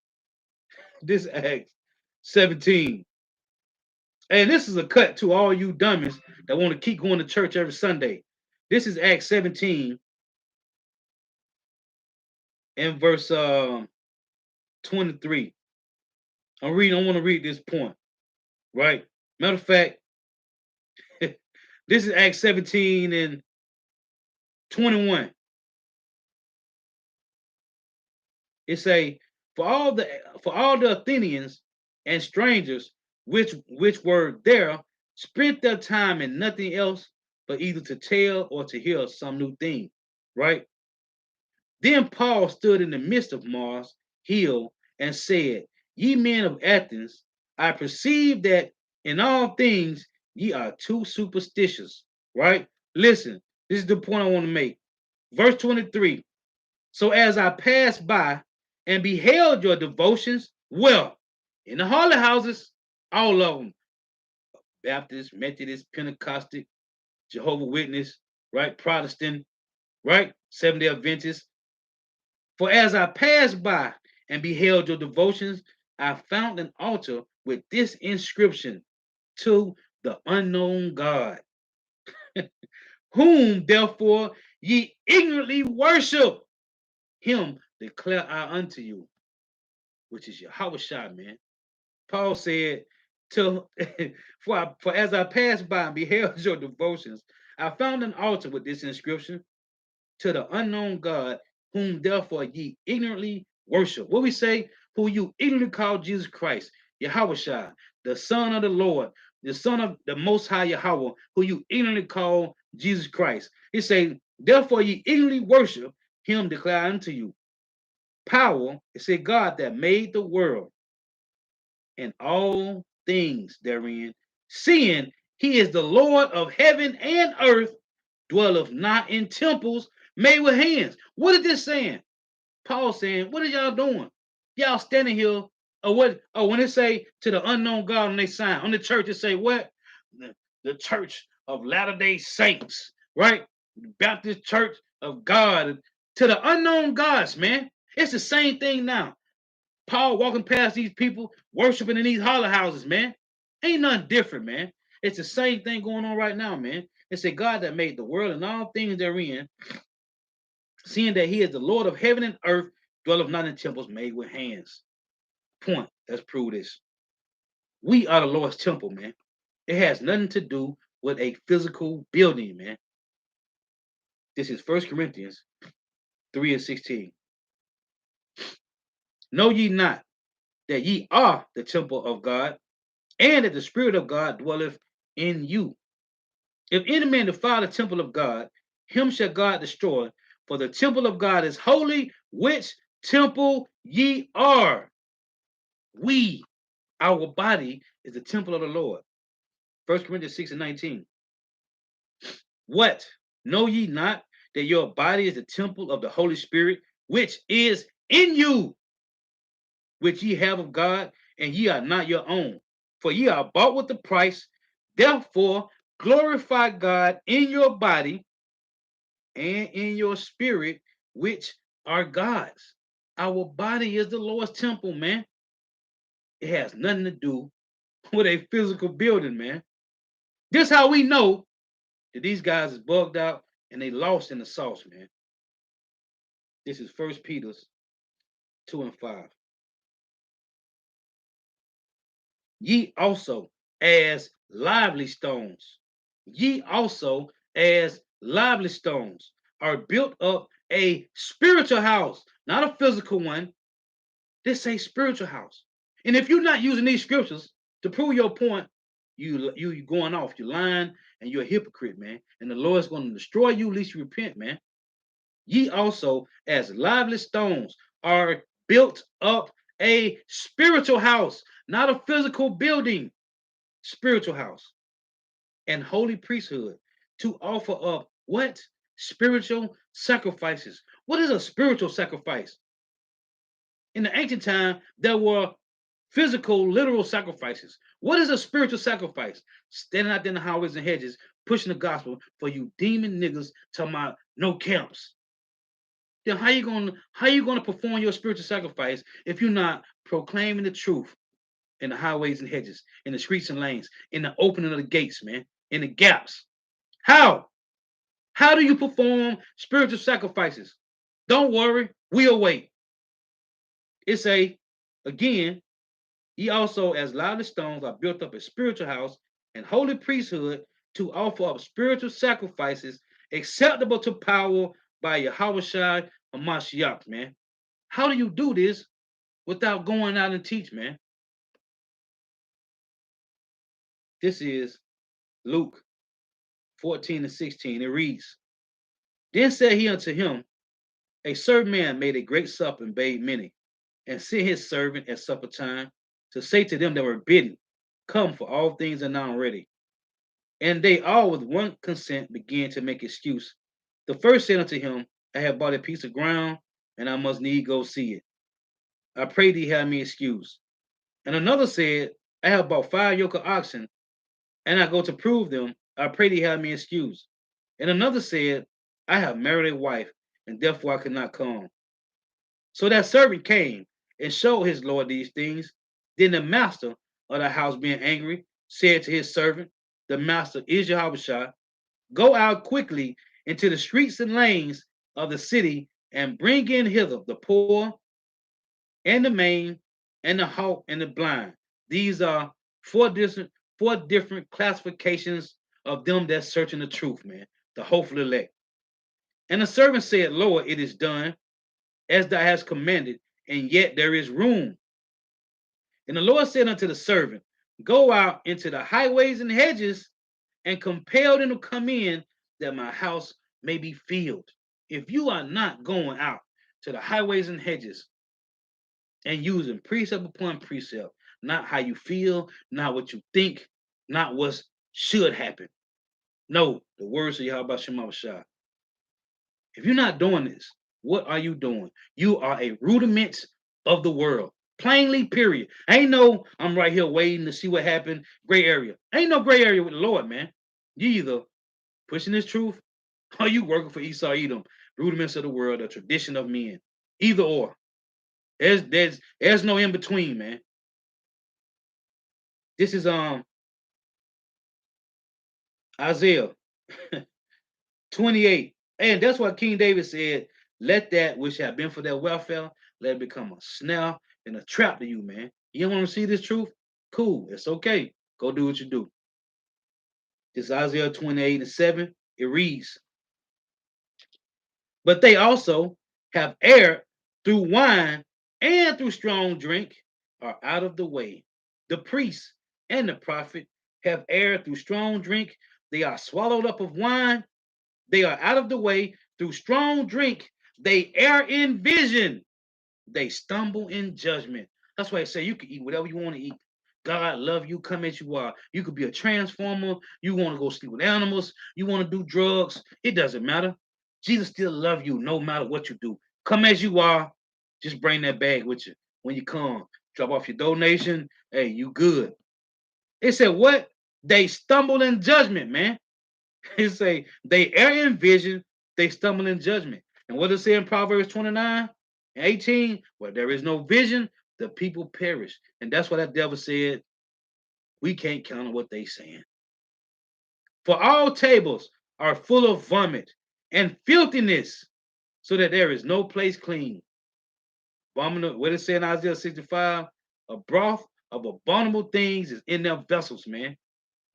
This Acts 17. And this is a cut to all you dummies that want to keep going to church every Sunday. This is Acts 17 and verse 23. I want to read this point, right? Matter of fact, this is Acts 17 and 21. It say, for all the Athenians and strangers which were there, spent their time in nothing else but either to tell or to hear some new thing, right? Then Paul stood in the midst of Mars Hill and said, Ye men of Athens, I perceive that in all things ye are too superstitious, right? Listen, this is the point I want to make. Verse 23. So as I passed by and beheld your devotions, well, in the holy houses, all of them, Baptist, Methodist, Pentecostal, Jehovah Witness, right? Protestant, right? Seventh-day Adventist. For as I passed by and beheld your devotions, I found an altar with this inscription: to the unknown God, whom therefore ye ignorantly worship. Him declare I unto you, which is Yahweh, man. Paul said, "To for as I passed by and beheld your devotions, I found an altar with this inscription: to the unknown God, whom therefore ye ignorantly worship." What we say? Who you ignorantly call Jesus Christ, Yahweh, the Son of the Lord, the Son of the Most High Yahweh, who you ignorantly call Jesus Christ. He say, therefore ye ignorantly worship him, declare unto you. Power, it said God that made the world and all things therein, seeing he is the Lord of heaven and earth, dwelleth not in temples made with hands. What is this saying? Paul saying, what are y'all doing? Y'all standing here, or what? Oh, when they say to the unknown God on they sign, on the church, they say what? The Church of Latter-day Saints, right? Baptist Church of God, to the unknown gods, man. It's the same thing now. Paul walking past these people worshiping in these holler houses, man. Ain't nothing different, man. It's the same thing going on right now, man. It's a God that made the world and all things therein, seeing that he is the Lord of heaven and earth, dwelleth not in temples made with hands. Point. Let's prove this. We are the Lord's temple, man. It has nothing to do with a physical building, man. This is 1 Corinthians 3 and 16. Know ye not that ye are the temple of God, and that the Spirit of God dwelleth in you? If any man defile the temple of God, him shall God destroy. For the temple of God is holy, which temple ye are. We, our body, is the temple of the Lord. 1 Corinthians 6 and 19. What? Know ye not that your body is the temple of the Holy Spirit, which is in you, which ye have of God, and ye are not your own? For ye are bought with a price. Therefore, glorify God in your body and in your spirit, which are God's. Our body is the Lord's temple, man. It has nothing to do with a physical building, man. This how we know that these guys is bugged out and they lost in the sauce, man. This is First Peter 2 and 5. Ye also as lively stones, ye also as lively stones are built up a spiritual house, not a physical one. This a spiritual house. And if you're not using these scriptures to prove your point, you going off, you're lying, and you're a hypocrite, man. And the Lord's going to destroy you, lest you repent, man. Ye also, as lively stones, are built up a spiritual house, not a physical building, spiritual house, and holy priesthood, to offer up what? Spiritual sacrifices. What is a spiritual sacrifice? In the ancient time, there were physical, literal sacrifices. What is a spiritual sacrifice? Standing out there in the highways and hedges, pushing the gospel for you demon niggas talking about no camps. Then how you gonna perform your spiritual sacrifice if you're not proclaiming the truth in the highways and hedges, in the streets and lanes, in the opening of the gates, man, in the gaps? How? How do you perform spiritual sacrifices? Don't worry, we'll wait. It's again, ye also, as lively stones, are built up a spiritual house and holy priesthood, to offer up spiritual sacrifices acceptable to power by Yahweh Shai Hamashiach, man. How do you do this without going out and teach, man? This is Luke 14 and 16. It reads, Then said he unto him, A certain man made a great supper and bade many, and sent his servant at supper time to say to them that were bidden, Come, for all things are now ready. And they all with one consent began to make excuse. The first said unto him, I have bought a piece of ground, and I must need go see it. I pray thee have me excused. And another said, I have bought 5 yoke of oxen, and I go to prove them. I pray thee have me excused. And another said, I have married a wife, and therefore I could not come. So that servant came and showed his lord these things. Then the master of the house, being angry, said to his servant, The master is Yahushua, Go out quickly into the streets and lanes of the city, and bring in hither the poor and the maimed and the halt and the blind. These are four different classifications of them that searching the truth, man, the hopeful elect. And the servant said, Lord, it is done as thou hast commanded, and yet there is room. And the Lord said unto the servant, Go out into the highways and hedges, and compel them to come in, that my house may be filled. If you are not going out to the highways and hedges and using precept upon precept, not how you feel, not what you think, not what should happen. No, the words of Yahweh Shema Shah. If you're not doing this, what are you doing? You are a rudiment of the world. Plainly, period. Ain't no, I'm right here waiting to see what happened. Gray area. Ain't no gray area with the Lord, man. You either pushing this truth or you working for Esau Edom. Rudiments of the world, the tradition of men. Either or. There's no in between, man. This is Isaiah 28. And that's what King David said. Let that which have been for their welfare, let it become a snare and a trap to you, man. You don't want to see this truth? Cool. It's okay. Go do what you do. This is Isaiah 28 and 7. It reads, But they also have erred through wine and through strong drink are out of the way. The priest and the prophet have erred through strong drink. They are swallowed up of wine. They are out of the way through strong drink. They err in vision. They stumble in judgment. That's why I say you can eat whatever you want to eat. God love you, come as you are. You could be a transformer. You want to go sleep with animals. You want to do drugs. It doesn't matter. Jesus still love you no matter what you do. Come as you are. Just bring that bag with you. When you come, drop off your donation. Hey, you good. It said what? They stumble in judgment, man. It say they err in vision, they stumble in judgment. And what does it say in Proverbs 29 and 18? Where there is no vision, the people perish. And that's what that devil said. We can't count on what they saying. For all tables are full of vomit and filthiness, so that there is no place clean. Vomit, what it say in Isaiah 65? A broth of abominable things is in their vessels, man.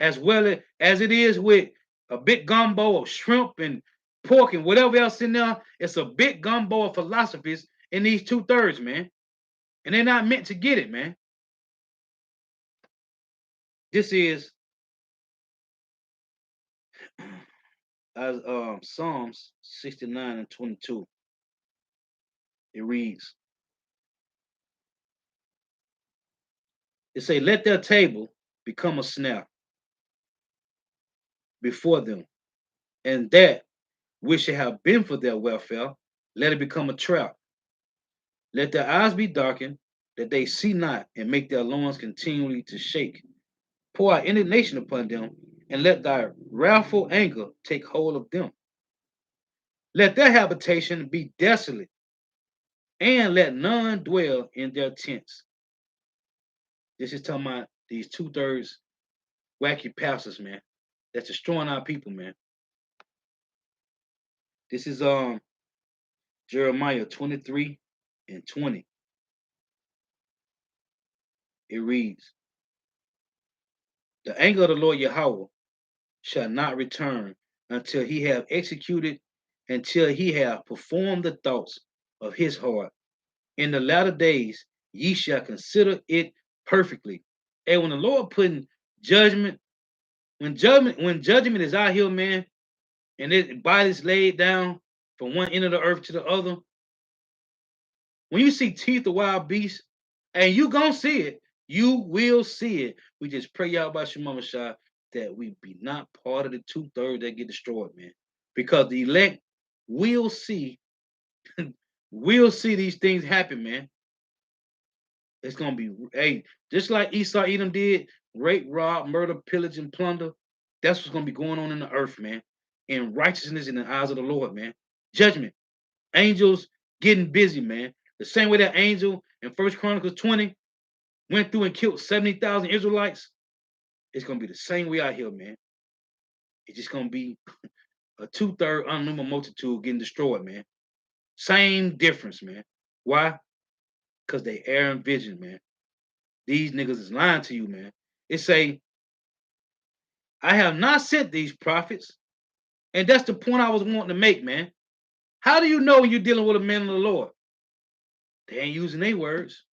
As well as it is with a big gumbo of shrimp and pork and whatever else in there. It's a big gumbo of philosophies in these 2/3, man. And they're not meant to get it, man. This is as Psalms 69 and 22. It reads, it say, let their table become a snare before them, and that which should have been for their welfare, let it become a trap. Let their eyes be darkened, that they see not, and make their loins continually to shake. Pour out indignation upon them, and let thy wrathful anger take hold of them. Let their habitation be desolate, and let none dwell in their tents. This is talking about these 2/3 wacky pastors, man. That's destroying our people, man. This is Jeremiah 23 and 20. It reads, The anger of the Lord Yahweh shall not return until he have executed, until he have performed the thoughts of his heart. In the latter days ye shall consider it perfectly. And when the Lord putting judgment When judgment is out here, man, and it bodies laid down from one end of the earth to the other, when you see teeth of wild beasts, and you gonna see it, you will see it. We just pray y'all about your mama shot that we be not part of the 2/3 that get destroyed, man. Because the elect will see, will see these things happen, man. It's gonna be just like Esau Edom did, rape, rob, murder, pillage, and plunder. That's what's gonna be going on in the earth, man. And righteousness in the eyes of the Lord, man. Judgment. Angels getting busy, man. The same way that angel in First Chronicles 20 went through and killed 70,000 Israelites, it's gonna be the same way out here, man. It's just gonna be a 2/3 unnumbered multitude getting destroyed, man. Same difference, man. Why? Because they err in vision, man. These niggas is lying to you, man. It say, I have not sent these prophets. And that's the point I was wanting to make, man. How do you know when you're dealing with a man of the Lord? They ain't using their words.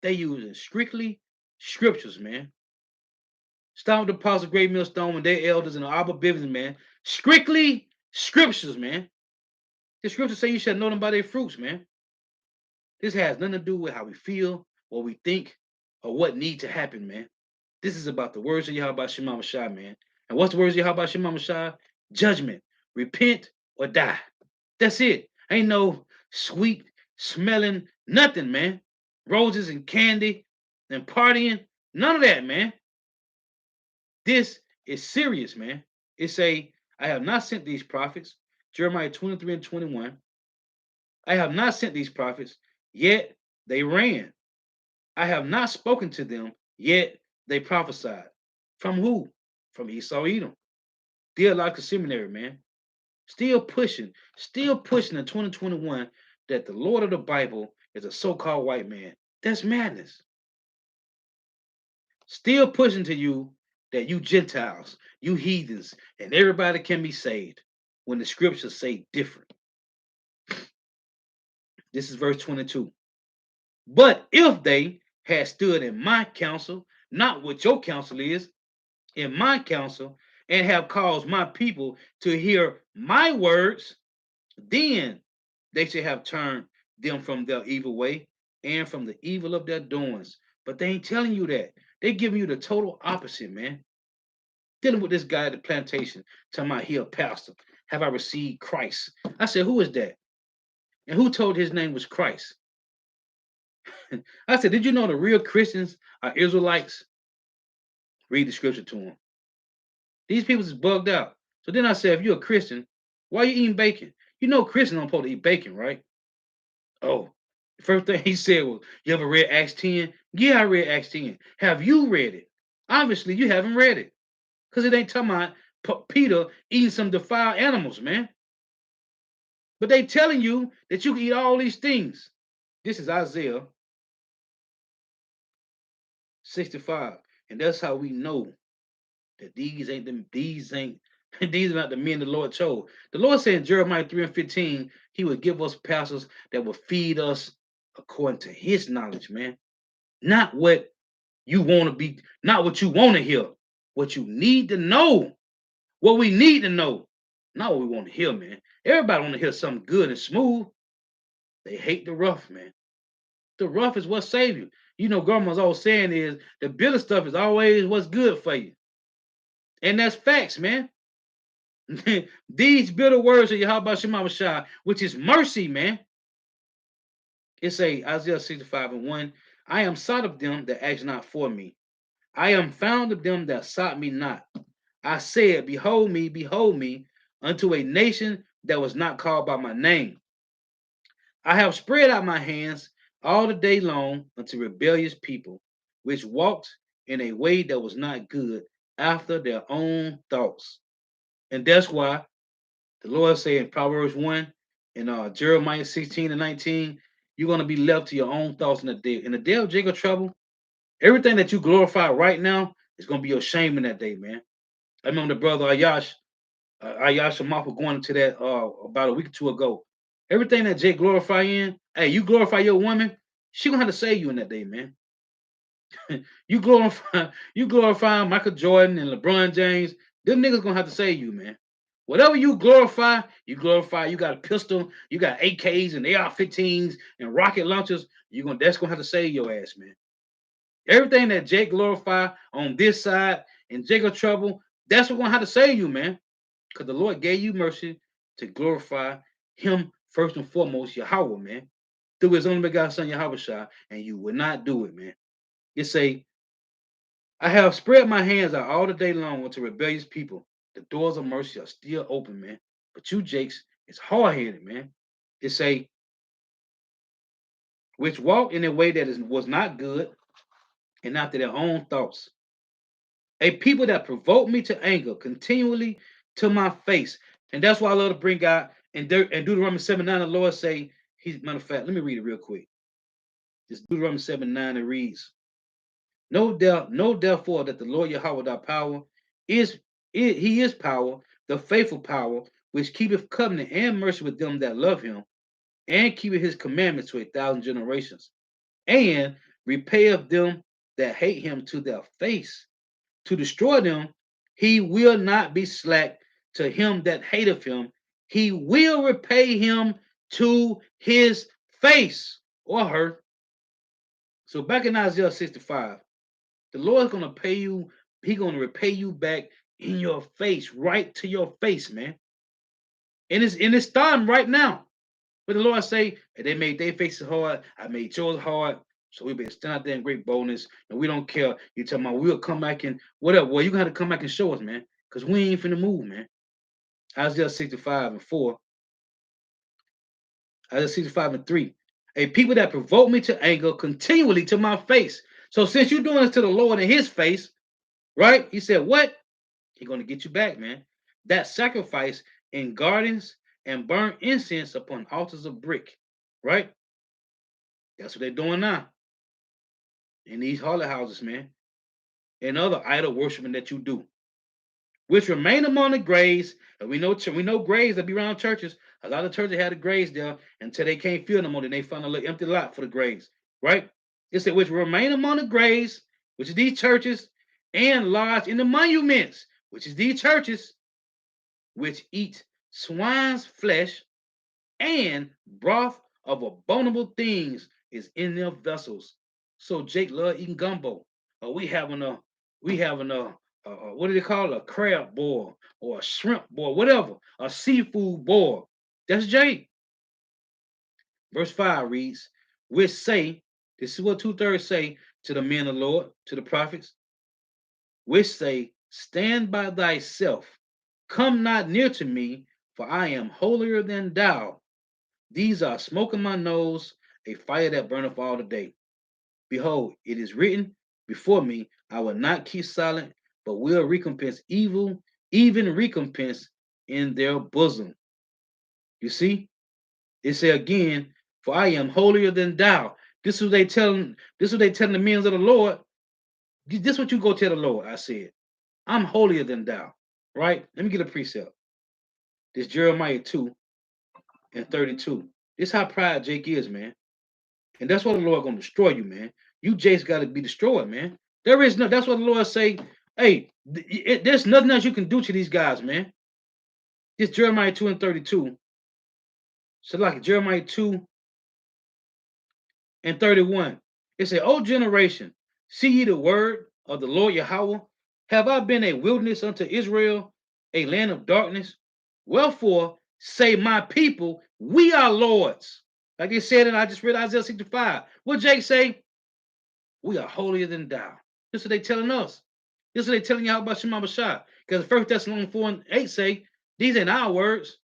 They using strictly scriptures, man. Start with the Apostle Great Millstone and their elders and the Abba Bivens, man. Strictly scriptures, man. The scriptures say you shall know them by their fruits, man. This has nothing to do with how we feel, what we think, or what need to happen, man. This is about the words of Yahweh Shema Shai, man. And what's the words of Yahweh Shema Shai? Judgment. Repent or die. That's it. Ain't no sweet smelling nothing, man. Roses and candy and partying. None of that, man. This is serious, man. It say, I have not sent these prophets. Jeremiah 23 and 21. I have not sent these prophets, yet they ran. I have not spoken to them, yet they prophesied. From who? From Esau Edom. Theological seminary, man. Still pushing in 2021 that the Lord of the Bible is a so-called white man. That's madness. Still pushing to you that you Gentiles, you heathens, and everybody can be saved when the scriptures say different. This is verse 22. But if they had stood in my counsel, not what your counsel is, in my counsel, and have caused my people to hear my words, then they should have turned them from their evil way and from the evil of their doings. But they ain't telling you that. They giving you the total opposite, man. Dealing with this guy at the plantation, talking about he a pastor. Have I received Christ? I said, who is that? And who told his name was Christ? I said, did you know the real Christians are Israelites? Read the scripture to them. These people is bugged out. So then I said, if you're a Christian, why are you eating bacon? You know Christians don't supposed to eat bacon, right? Oh, the first thing he said was, you ever read Acts 10? Yeah, I read Acts 10. Have you read it? Obviously, you haven't read it. Because it ain't talking about Peter eating some defiled animals, man. But they telling you that you can eat all these things. This is Isaiah 65. And that's how we know that these ain't these are not the men the Lord chose. The Lord said in Jeremiah 3 and 15, he would give us pastors that will feed us according to his knowledge, man. Not what you want to be, not what you want to hear. What you need to know. What we need to know. Not what we want to hear, man. Everybody want to hear something good and smooth. They hate the rough, man. The rough is what saves you. You know, grandma's always saying is the bitter stuff is always what's good for you. And that's facts, man. These bitter words of Yahweh Shema Shai, which is mercy, man. It's Isaiah 65 and 1. I am sought of them that ask not for me. I am found of them that sought me not. I said, behold me, unto a nation that was not called by my name. I have spread out my hands all the day long unto rebellious people, which walked in a way that was not good after their own thoughts. And that's why the Lord said in Proverbs 1 and Jeremiah 16 and 19, you're going to be left to your own thoughts in the day. In the day of Jacob trouble, everything that you glorify right now is going to be your shame in that day, man. I remember the brother Ayash Shamafa going into that about a week or two ago. Everything that Jake glorify in, hey, you glorify your woman, she gonna have to save you in that day, man. You glorify Michael Jordan and LeBron James. Them niggas gonna have to save you, man. Whatever you glorify, you glorify. You got a pistol, you got AKs and AR-15s and rocket launchers. That's gonna have to save your ass, man. Everything that Jake glorify on this side and Jacob trouble, that's what's gonna have to save you, man. Because the Lord gave you mercy to glorify Him first and foremost, Yahweh, man, through His only begotten Son, Yahweh Shah, and you would not do it, man. It say, I have spread my hands out all the day long unto rebellious people. The doors of mercy are still open, man. But you, Jakes, it's hard-headed, man. It say, which walk in a way that was not good and after their own thoughts. A people that provoke me to anger continually to my face. And that's why I love to bring out in Deuteronomy 7:9, the Lord say, matter of fact, let me read it real quick. It's Deuteronomy 7:9, it reads, know therefore that the Lord Yahweh thy power he is power, the faithful power, which keepeth covenant and mercy with them that love him, and keepeth his commandments to 1,000 generations, and repayeth them that hate him to their face. To destroy them, he will not be slack to him that hateth him. He will repay him to his face or her. So back in Isaiah 65, the Lord's gonna pay you, He's gonna repay you back in your face, right to your face, man. And it's done right now. But the Lord say, hey, they made their faces hard, I made yours hard. So we better stand out there in great boldness, and we don't care. You tell me we'll come back and whatever. Well, you gotta come back and show us, man, because we ain't finna move, man. Isaiah 65:4, Isaiah 65:3. A people that provoke me to anger continually to my face. So since you're doing this to the Lord in his face, right? He said, what? He's gonna get you back, man. That sacrifice in gardens and burn incense upon altars of brick, right? That's what they're doing now in these holy houses, man, and other idol worshiping that you do, which remain among the graves. And we know graves that be around churches. A lot of churches had the graves there until they can't fill no more. Then they found a little empty lot for the graves, right? It said, which remain among the graves, which is these churches, and lodge in the monuments, which is these churches, which eat swine's flesh and broth of abominable things is in their vessels. So Jake love eating gumbo. We having a what do they call it? A crab boil or a shrimp boil, whatever, a seafood boil. That's Jake. Verse 5 reads, which say, this is what 2/3 say to the men of the Lord, to the prophets, which say, stand by thyself, come not near to me, for I am holier than thou. These are smoke in my nose, a fire that burneth all the day. Behold, it is written before me, I will not keep silent, but will recompense evil, even recompense in their bosom. You see? It say again, for I am holier than thou. This is what they telling the men of the Lord. This is what you go tell the Lord. I said, I'm holier than thou. Right? Let me get a precept. This Jeremiah 2:32. This is how pride Jake is, man. And that's why the Lord gonna destroy you, man. You Jake's got to be destroyed, man. There is no. That's what the Lord say. Hey, there's nothing else you can do to these guys, man. This Jeremiah 2:32. So like Jeremiah 2:31. It said, "O generation, see ye the word of the Lord Yahweh? Have I been a wilderness unto Israel, a land of darkness? Wherefore say my people, we are lords." Like they said, and I just read Isaiah 65. What Jake say? We are holier than thou. This is what they telling us. This is what they telling you about Shema Bashar. Because First Thessalonians 4:8 say, these ain't our words.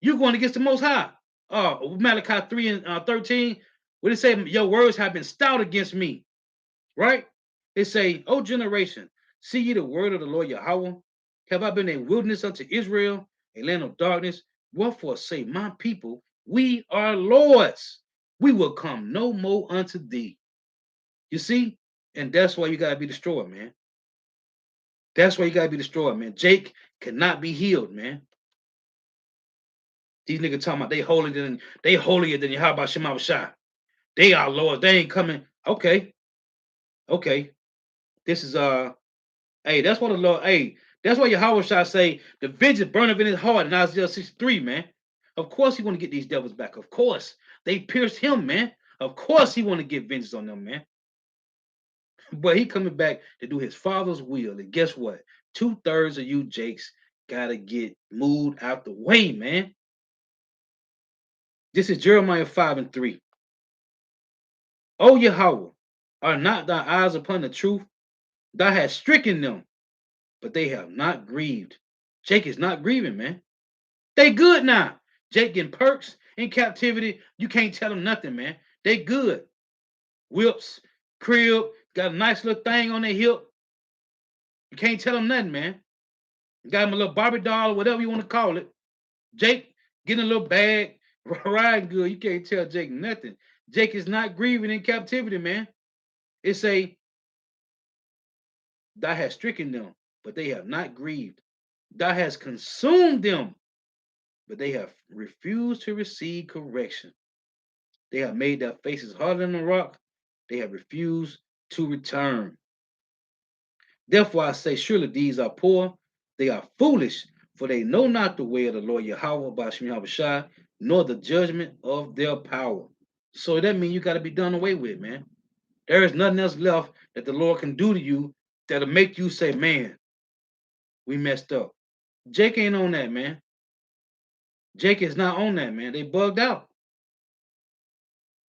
You're going against the Most High. Malachi 3:13, where they say, your words have been stout against me. Right? They say, O generation, see ye the word of the Lord Yahweh? Have I been a wilderness unto Israel, a land of darkness? Wherefore say my people, we are lords. We will come no more unto thee. You see? And that's why you gotta be destroyed, man. That's why you gotta be destroyed, man. Jake cannot be healed, man. These niggas talking about they holier than Yahweh Shema Shai. They are Lord. They ain't coming. Okay. Okay, this is hey, that's what the Lord. Hey, that's why Yahweh shall say the vengeance burneth in his heart in Isaiah 63, man. Of course he want to get these devils back. Of course they pierced him, man. Of course he want to get vengeance on them, man. But he coming back to do his father's will. And guess what? 2/3 of you Jakes gotta get moved out the way, man. This is Jeremiah 5:3. O Yahweh, are not thy eyes upon the truth? Thou hast stricken them, but they have not grieved. Jake is not grieving, man. They good now. Jake getting perks in captivity. You can't tell them nothing, man. They good. Whips, crib, got a nice little thing on their hip. You can't tell them nothing, man. Got him a little Barbie doll or whatever you want to call it. Jake getting a little bag, riding good. You can't tell Jake nothing. Jake is not grieving in captivity, man. It's a thou hast stricken them, but they have not grieved. Thou hast consumed them, but they have refused to receive correction. They have made their faces harder than a rock. They have refused to return. Therefore I say, surely these are poor. They are foolish, for they know not the way of the Lord Yahweh, Bashim Yahushai, nor the judgment of their power. So that means you got to be done away with, man. There is nothing else left that the Lord can do to you that'll make you say, man, we messed up. Jake ain't on that, man. Jake is not on that, man. They bugged out.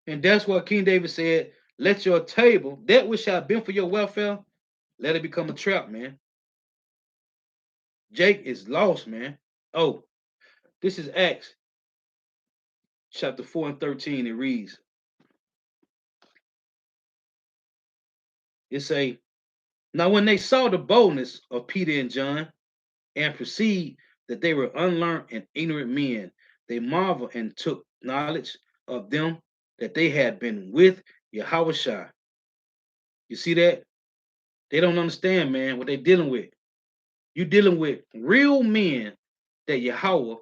And that's what King David said, let your table, that which shall have been for your welfare, let it become a trap, man. Jake is lost, man. Oh, this is Acts chapter 4 and 13. It reads, it say, now when they saw the boldness of Peter and John and perceived that they were unlearned and ignorant men, they marveled and took knowledge of them that they had been with Yahushua. You see that? They don't understand, man, what they're dealing with. You're dealing with real men that Yahweh,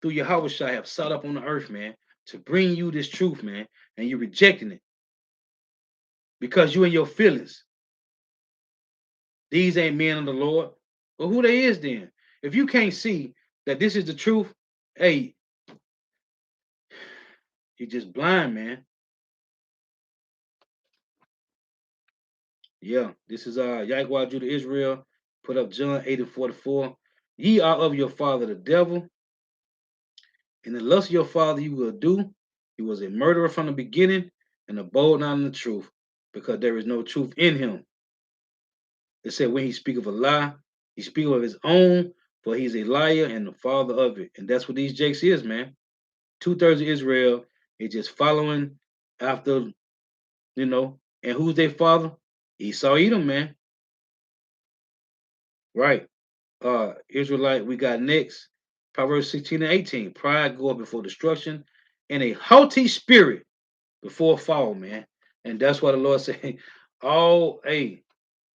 through Yahushua, have sought up on the earth, man, to bring you this truth, man, and you're rejecting it because you in your feelings. These ain't men of the Lord. But who they is then? If you can't see that this is the truth, hey, you're just blind, man. Yeah, this is Yahweh Judah Israel. Put up John 8 and 44. Ye are of your father the devil, and the lust of your father you will do. He was a murderer from the beginning, and abode not in the truth, because there is no truth in him. It said when he speak of a lie, he speak of his own, for he's a liar and the father of it. And that's what these jakes is, man. 2/3 of Israel is just following after, and who's their father? Esau Edom, man. Right. Israelite, we got next. Proverbs 16 and 18. Pride goeth before destruction, and a haughty spirit before fall, man. And that's why the Lord said, oh, hey,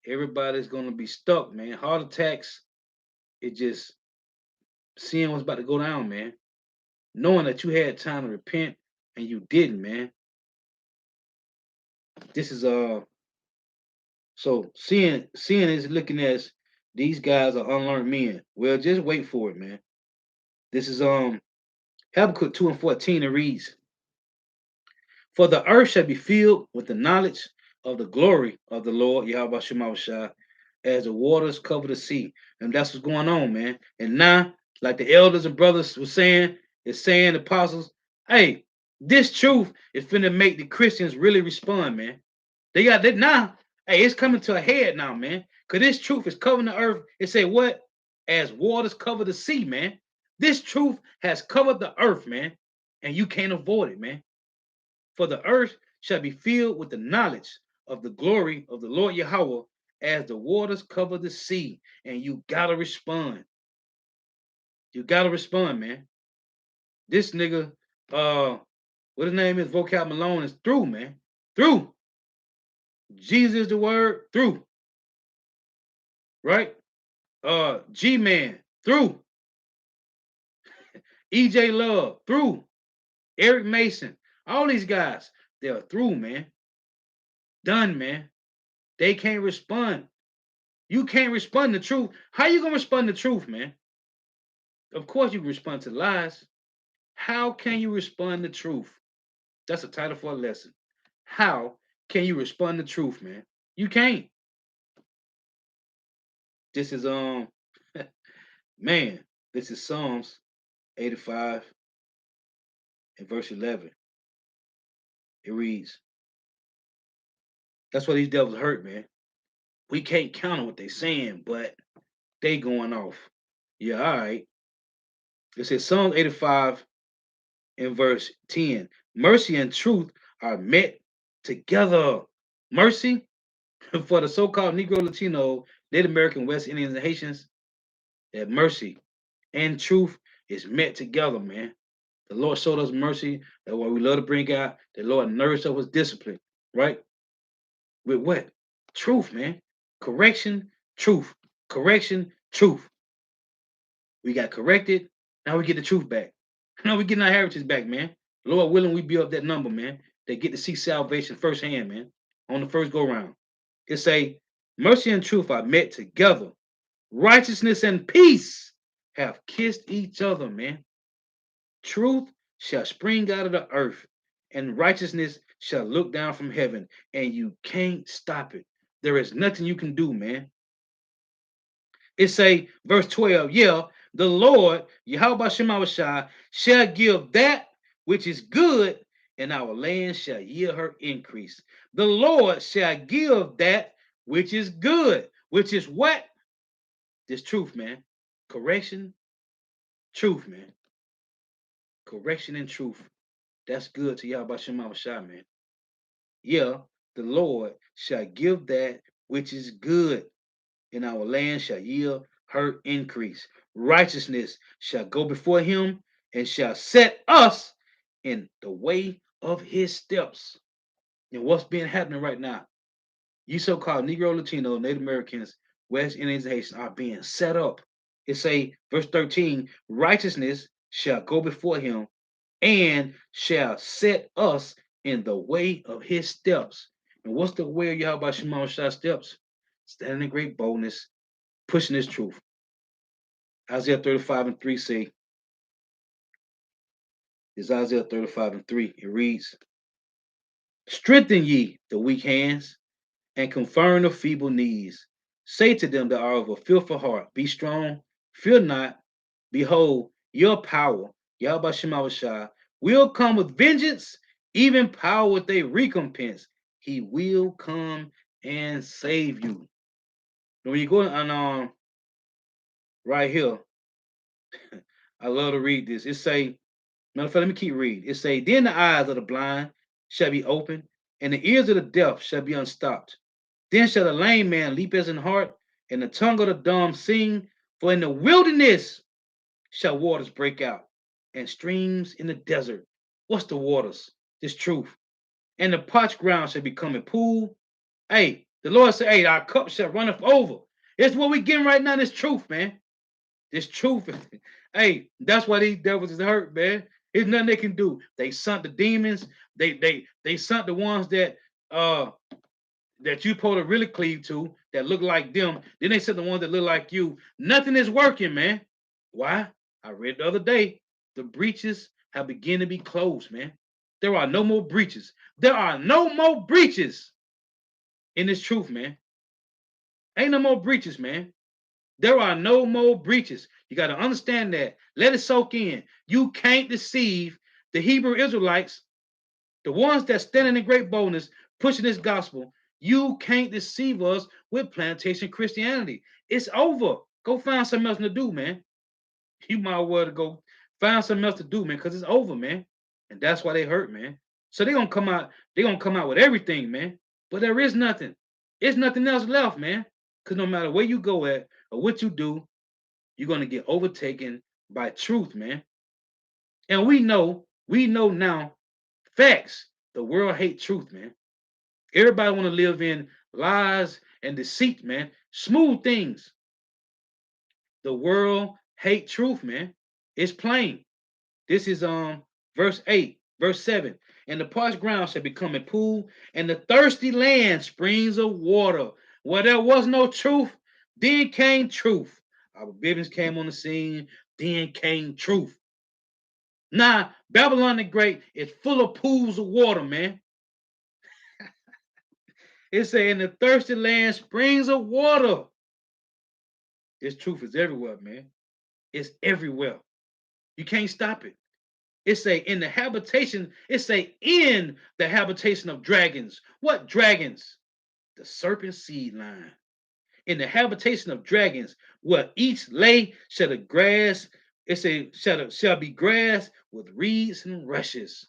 everybody's gonna be stuck, man. Heart attacks, it just seeing what's about to go down, man. Knowing that you had time to repent and you didn't, man. This is so seeing is looking as these guys are unlearned men. Well, just wait for it, man. This is Habakkuk 2 and 14. It reads, for the earth shall be filled with the knowledge of the glory of the Lord, Yahweh Shemashah, as the waters cover the sea. And that's what's going on, man. And now, like the elders and brothers were saying, it's saying the apostles, hey, this truth is finna make the Christians really respond, man. They got that now. Hey, it's coming to a head now, man. Because this truth is covering the earth. It say what? As waters cover the sea, man. This truth has covered the earth, man. And you can't avoid it, man. For the earth shall be filled with the knowledge of the glory of the Lord Yahweh as the waters cover the sea. And you gotta respond. You gotta respond, man. This nigga, what his name is, Vocab Malone, is Thruuu, man. Thruuu. Jesus is the word, Thruuu. Right? G-Man, Thruuu. EJ Love, Thruuu. Eric Mason, all these guys, they're Thruuu, man. Done, man. They can't respond. You can't respond to truth. How you gonna respond to truth, man? Of course you can respond to lies. How can you respond to truth? That's a title for a lesson. How can you respond to truth, man? You can't. This is man, this is Psalms 85 and verse 11. It reads, that's why these devils hurt, man. We can't counter what they saying, but they going off. Yeah, all right. It says Psalms 85 and verse 10. Mercy and truth are met together. Mercy for the so-called Negro, Latino, Native American, West Indians, and Haitians, that mercy and truth is met together, man. The Lord showed us mercy. That's why we love to bring out. The Lord nourished us with discipline, right? With what? Truth, man. Correction, truth. Correction, truth. We got corrected. Now we get the truth back. Now we getting our heritage back, man. Lord willing, we build up that number, man. They get to see salvation firsthand, man. On the first go round. It say, mercy and truth are met together. Righteousness and peace have kissed each other, man. Truth shall spring out of the earth, and righteousness shall look down from heaven, and you can't stop it. There is nothing you can do, man. It say, verse 12, yeah, the Lord, Yahweh Shemawashah, shall give that which is good, and our land shall yield her increase. The Lord shall give that which is good, which is what? This truth, man. Correction, truth, man. Correction and truth. That's good to Yahweh Shemawashah, man. Yeah, the Lord shall give that which is good, and our land shall yield her increase. Righteousness shall go before him and shall set us in the way of his steps. And what's been happening right now? You so-called Negro, Latino, Native Americans, West Indians, and Haitians are being set up. It say, verse 13, righteousness shall go before him and shall set us in the way of his steps. And what's the way of Yahweh Shema Shah steps? Standing in great boldness, pushing his truth. Isaiah 35 and 3 say, is Isaiah 35 and 3. It reads, strengthen ye the weak hands and confirm the feeble knees. Say to them that are of a fearful heart, be strong, fear not. Behold, your power, Yahweh Shema Shah, will come with vengeance, even power with a recompense. He will come and save you. When you go on right here, I love to read this. It say, matter of fact, let me keep reading. It say, then the eyes of the blind shall be opened, and the ears of the deaf shall be unstopped. Then shall the lame man leap as an hart, and the tongue of the dumb sing. For in the wilderness shall waters break out, and streams in the desert. What's the waters? This truth. And the parched ground shall become a pool. Hey, the Lord said, hey, our cup shall runneth over. It's what we getting right now, this truth, man. This truth. Hey, that's why these devils is hurt, man. There's nothing they can do. They sunk the demons. They sunk the ones that you supposed to really cleave to that look like them. Then they sent the ones that look like you. Nothing is working, man. Why? I read the other day, the breaches have begun to be closed, man. There are no more breaches. There are no more breaches in this truth, man. Ain't no more breaches, man. There are no more breaches. You got to understand that. Let it soak in. You can't deceive the Hebrew Israelites, the ones that standing in great boldness, pushing this gospel. You can't deceive us with plantation Christianity. It's over. Go find something else to do, man. You might well to go find something else to do, man, because it's over, man. And that's why they hurt, man. So they're gonna come out, with everything, man. But there is nothing. There's nothing else left, man. Because no matter where you go at or what you do, you're gonna get overtaken by truth, man. And we know now, facts. The world hate truth, man. Everybody want to live in lies and deceit, man. Smooth things. The world hate truth, man. It's plain. This is verse 8. Verse 7. And the parched ground shall become a pool, and the thirsty land springs of water. Where there was no truth, then came truth. Our Bibbins came on the scene, then came truth. Now, Babylon the Great is full of pools of water, man. It's saying the thirsty land springs of water. This truth is everywhere, man. It's everywhere. You can't stop it. It say in the habitation, it say in the habitation of dragons. What dragons? The serpent seed line. In the habitation of dragons, where each lay shall the grass, it say shall be grass with reeds and rushes.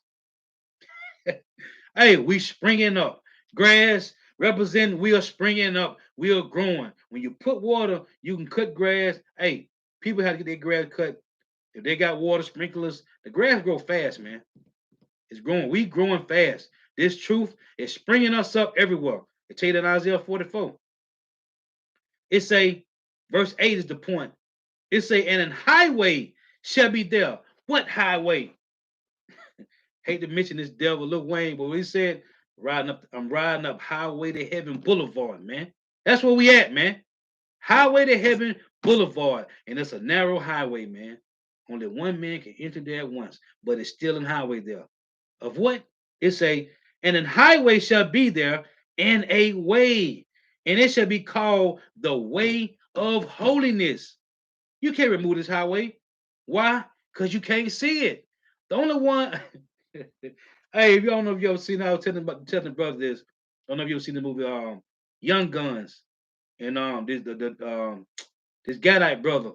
Hey, we springing up. Grass representing we are springing up. We are growing. When you put water, you can cut grass. Hey, people have to get their grass cut. If they got water sprinklers, the grass grow fast, man. It's growing. We growing fast. This truth is springing us up everywhere. It tell you that in Isaiah 44. It say, verse 8 is the point. It say, and an highway shall be there. What highway? Hate to mention this devil, Lil Wayne, but he said, I'm riding up Highway to Heaven Boulevard, man. That's where we at, man. Highway to Heaven Boulevard. And it's a narrow highway, man. Only one man can enter there at once, but it's still a highway there. Of what? It say, and an highway shall be there, and a way, and it shall be called the way of holiness. You can't remove this highway. Why? Because you can't see it. The only one. Hey, if you don't know if you ever seen, I was telling the brother this. I don't know if you ever seen the movie Young Guns, and this Gadite brother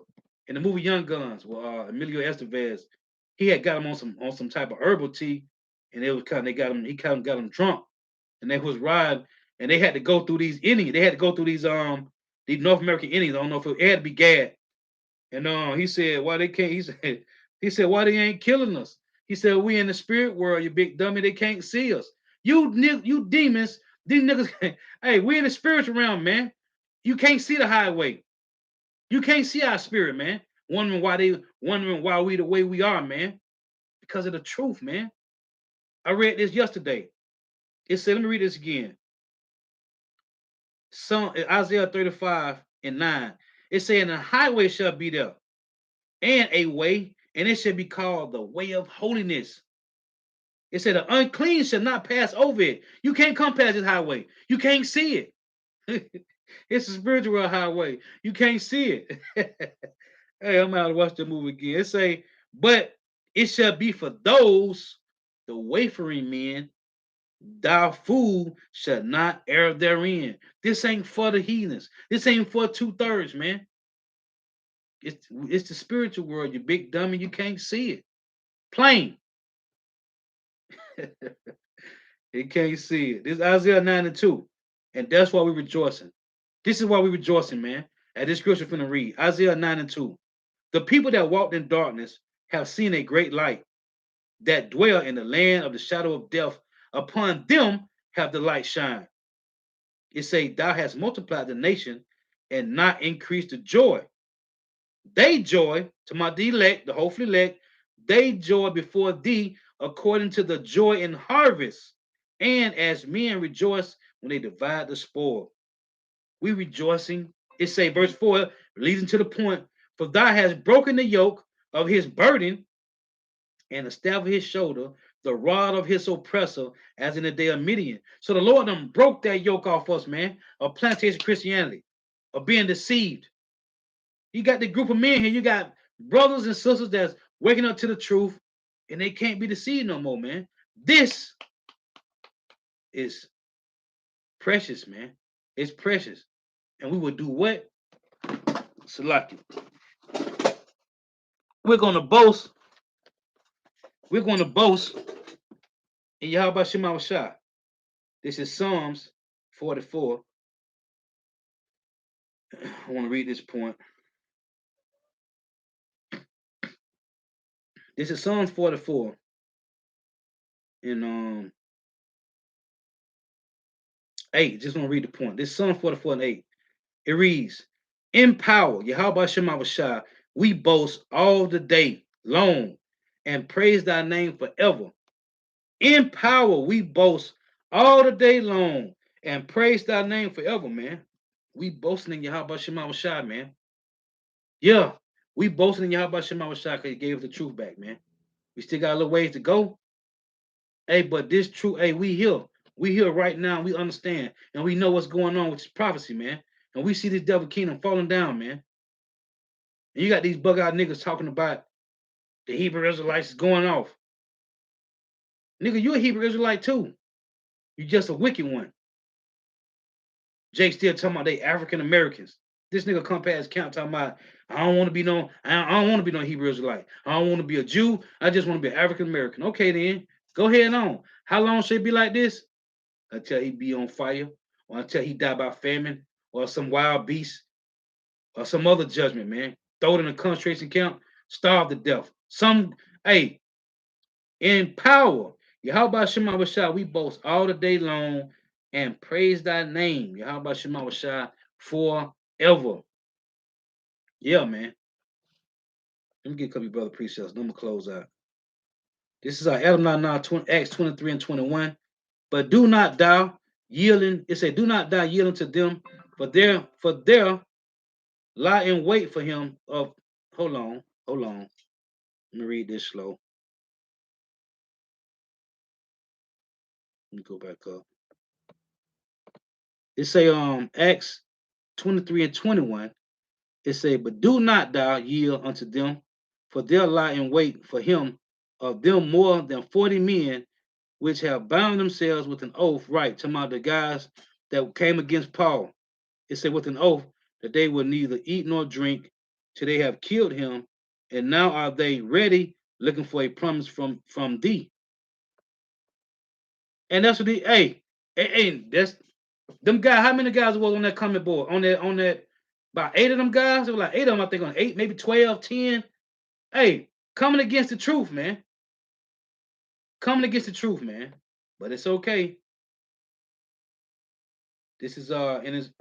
in the movie Young Guns, with Emilio Estevez. He had got him on some type of herbal tea, and it was kind of they got him. He kind of got him drunk, and they was riding, and they had to go through these Indians. They had to go through these North American Indians. I don't know if it had to be Gad. And he said, why they can't, he said, why they ain't killing us? He said, we in the spirit world, you big dummy, they can't see us. You demons, these niggas, hey, we in the spiritual realm, man. You can't see the highway. You can't see our spirit, man. Wondering why we the way we are, man. Because of the truth, man. I read this yesterday. It said, let me read this again. Isaiah 35:9. It said, and the highway shall be there, and a way, and it shall be called the way of holiness. It said, the unclean shall not pass over it. You can't come past this highway. You can't see it. It's a spiritual highway. You can't see it. Hey, I'm out to watch the movie again. It say, but it shall be for those, the wayfaring men, thou fool shall not err therein. This ain't for the heathens. This ain't for 2/3, man. It's the spiritual world, you big dummy. You can't see it. Plain. You can't see it. This is Isaiah 9:2. And that's why we're rejoicing. This is why we're rejoicing, man. At this scripture finna read. Isaiah 9:2. The people that walked in darkness have seen a great light. That dwell in the land of the shadow of death. Upon them have the light shine. It say, thou hast multiplied the nation and not increased the joy. They joy, to my elect, the hopefully elect, they joy before thee according to the joy in harvest, and as men rejoice when they divide the spoil. We rejoicing. It say, verse 4, leading to the point, for thou hast broken the yoke of his burden and the staff of his shoulder, the rod of his oppressor, as in the day of Midian. So the Lord done broke that yoke off us, man, of plantation Christianity, of being deceived. You got the group of men here. You got brothers and sisters that's waking up to the truth, and they can't be deceived no more, man. This is precious, man. It's precious. And we will do what? Salaki. We're going to boast. We're going to boast in Yahweh Shema Shah. This is Psalms 44. I want to read this point. This is Psalms 44. And 8. Just want to read the point. This is Psalms 44:8. It reads, in power, Yahweh Shema Shah, we boast all the day long and praise thy name forever. In power we boast all the day long and praise thy name forever, man. We boasting in Yahweh Shema Shai, man. Yeah, we boasting in Yahweh Shema Shai because he gave us the truth back, man. We still got a little ways to go. Hey, but this truth, hey, we here. We here right now. We understand. And we know what's going on with this prophecy, man. And we see this devil kingdom falling down, man. And you got these bug out niggas talking about the Hebrew Israelites is going off. Nigga, you a Hebrew Israelite too. You just a wicked one. Jake still talking about they African Americans. This nigga come past count talking about I don't want to be no Hebrew Israelite. I don't want to be a Jew. I just want to be African American. Okay then, go ahead on. How long should it be like this? Until he be on fire, or until he die by famine, or some wild beast, or some other judgment, man. Throw it in a concentration camp, starve to death. Hey, in power. Yahweh Shema Rashah, we boast all the day long and praise thy name. Yahweh Shema Rashah forever. Yeah, man. Let me get a couple of brother precepts. Then I'm gonna close out. This is our Adam Acts 23 and 21. But do not thou yielding, it said, do not thou yielding to them, for there lie in wait for him of hold on. Let me read this slow. Let me go back up. It say Acts 23 and 21. It say, but do not thou yield unto them, for there lie in wait for him of them more than 40 men, which have bound themselves with an oath, right? To the guys that came against Paul. It said with an oath that they will neither eat nor drink till they have killed him, and now are they ready, looking for a promise from thee. And that's what that's them guys. How many guys was on that comment board? On that, about 8 of them guys. There were like 8 of them, I think, on 8, maybe 12, 10. Hey, coming against the truth, man. Coming against the truth, man. But it's okay. This is in his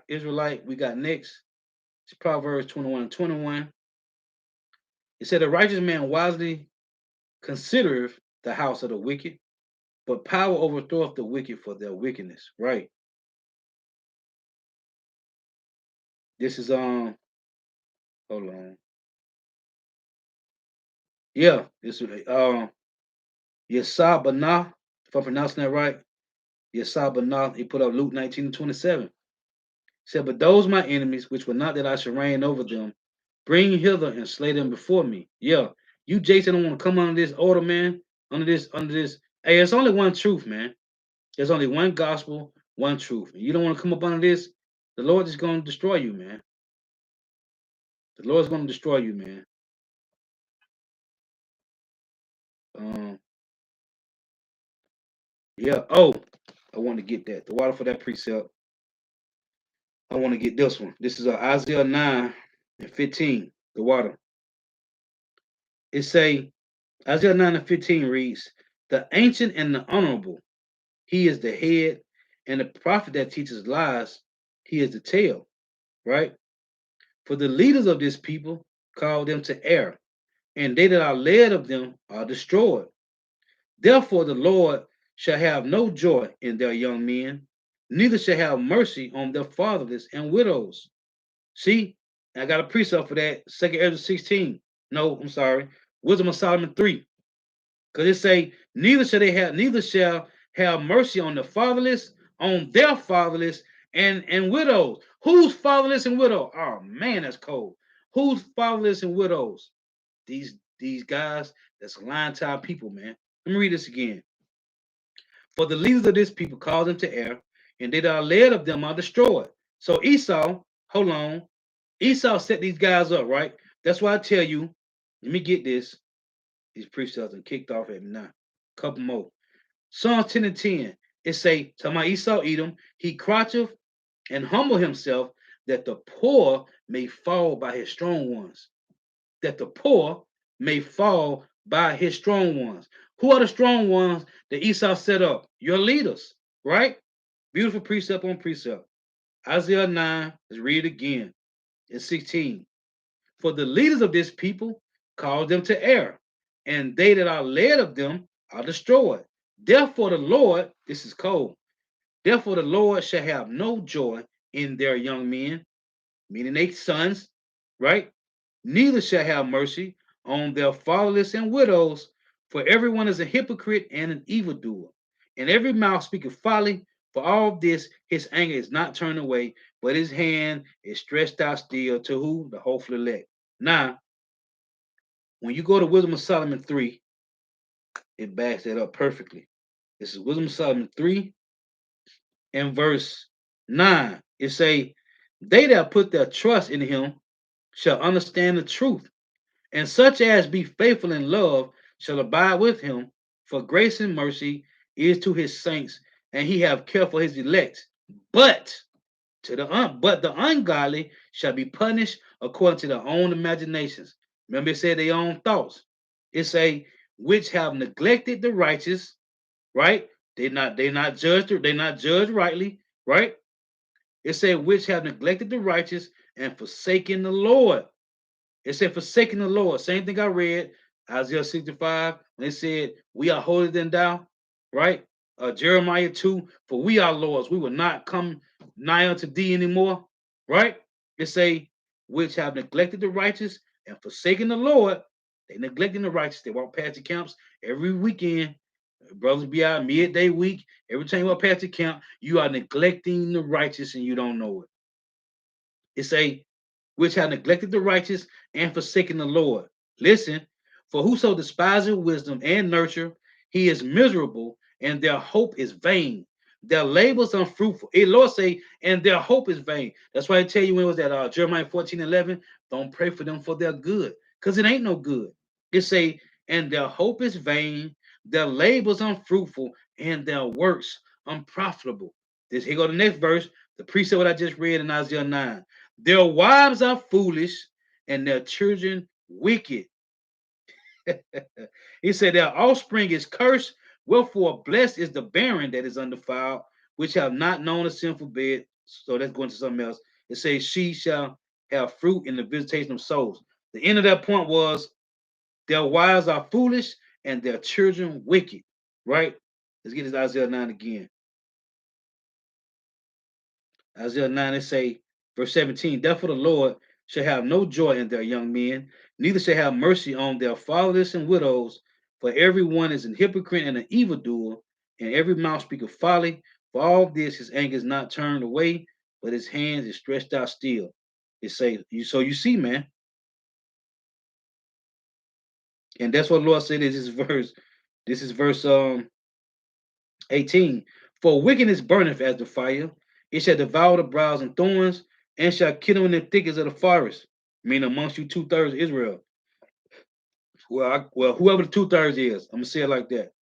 Israelite. We got next. It's Proverbs 21 and 21. It said, a righteous man wisely considereth the house of the wicked, but power overthroweth the wicked for their wickedness. Right. This is hold on. Yeah, this is Yesabanah, if I'm pronouncing that right. Yesabanah, he put up Luke 19 and 27. Said, but those my enemies, which were not that I should reign over them, bring hither and slay them before me. Yeah, you Jason don't want to come under this order, man. Under this. Hey, it's only one truth, man. There's only one gospel, one truth. And you don't want to come up under this, the Lord is going to destroy you, man. The Lord's going to destroy you, man. Yeah. Oh, I want to get that. The water for that precept. I want to get this one. This is Isaiah 9 and 15. The water. It say, Isaiah 9 and 15 reads, the ancient and the honorable, he is the head, and the prophet that teaches lies, he is the tail. Right? For the leaders of this people call them to err, and they that are led of them are destroyed. Therefore the Lord shall have no joy in their young men, neither shall have mercy on their fatherless and widows. See, I got a precept for that. 2 Ezra 16. No, I'm sorry. Wisdom of Solomon 3. Because it say, neither shall have mercy on the fatherless, on their fatherless and widows. Who's fatherless and widow? Oh man, that's cold. Who's fatherless and widows? These guys that's lying to our people, man. Let me read this again. For the leaders of this people cause them to err, and they that are led of them are destroyed. So Esau, hold on. Esau set these guys up, right? That's why I tell you, let me get this. These precepts are kicked off at me now. Couple more. Psalms 10 and 10. It say, to my Esau Edom, he croucheth and humble himself, that the poor may fall by his strong ones. That the poor may fall by his strong ones. Who are the strong ones that Esau set up? Your leaders, right? Beautiful precept on precept. Isaiah 9, let's read it again. In 16. For the leaders of this people cause them to err, and they that are led of them are destroyed. Therefore the Lord, this is cold. Therefore the Lord shall have no joy in their young men, meaning their sons, right? Neither shall have mercy on their fatherless and widows, for everyone is a hypocrite and an evildoer. And every mouth speaketh folly. For all this, his anger is not turned away, but his hand is stretched out still to who? The hopeful elect. Now, when you go to Wisdom of Solomon 3, it backs that up perfectly. This is Wisdom of Solomon 3 and verse 9. It say, they that put their trust in him shall understand the truth, and such as be faithful in love shall abide with him. For grace and mercy is to his saints, and he have care for his elect. But but the ungodly shall be punished according to their own imaginations. Remember, it said their own thoughts. It say which have neglected the righteous, right? They not judged, they not judged rightly, right? It said which have neglected the righteous and forsaken the Lord. It said forsaking the Lord. Same thing I read, Isaiah 65, when it said, we are holier than thou, right? Jeremiah 2, for we are lords. We will not come nigh unto thee anymore, right? It say, which have neglected the righteous and forsaken the Lord. They neglecting the righteous. They walk past the camps every weekend. Brothers be out midday week. Every time you walk past the camp, you are neglecting the righteous and you don't know it. It say, which have neglected the righteous and forsaken the Lord. Listen, for whoso despises wisdom and nurture, he is miserable, and their hope is vain. Their labors unfruitful. A Lord say, and their hope is vain. That's why I tell you when it was that Jeremiah 14:11, don't pray for them for their good, because it ain't no good. It say, and their hope is vain, their labors unfruitful, and their works unprofitable. This here go the next verse, the precept what I just read in Isaiah 9. Their wives are foolish and their children wicked. He said their offspring is cursed, wherefore blessed is the barren that is undefiled, which have not known a sinful bed. So that's going to something else. It says she shall have fruit in the visitation of souls. The end of that point was their wives are foolish and their children wicked. Right? Let's get this Isaiah 9 again. Isaiah 9, it say, verse 17, therefore the Lord shall have no joy in their young men, neither shall have mercy on their fatherless and widows, for every one is an hypocrite and an evildoer, and every mouth speaketh folly. For all this his anger is not turned away, but his hands is stretched out still. It say, so you see, man, and that's what the Lord said in this is verse 18. For wickedness burneth as the fire, it shall devour the browse and thorns, and shall kindle in the thickets of the forest. Meaning amongst you 2/3 Israel. Well, whoever the 2/3 is, I'm gonna say it like that.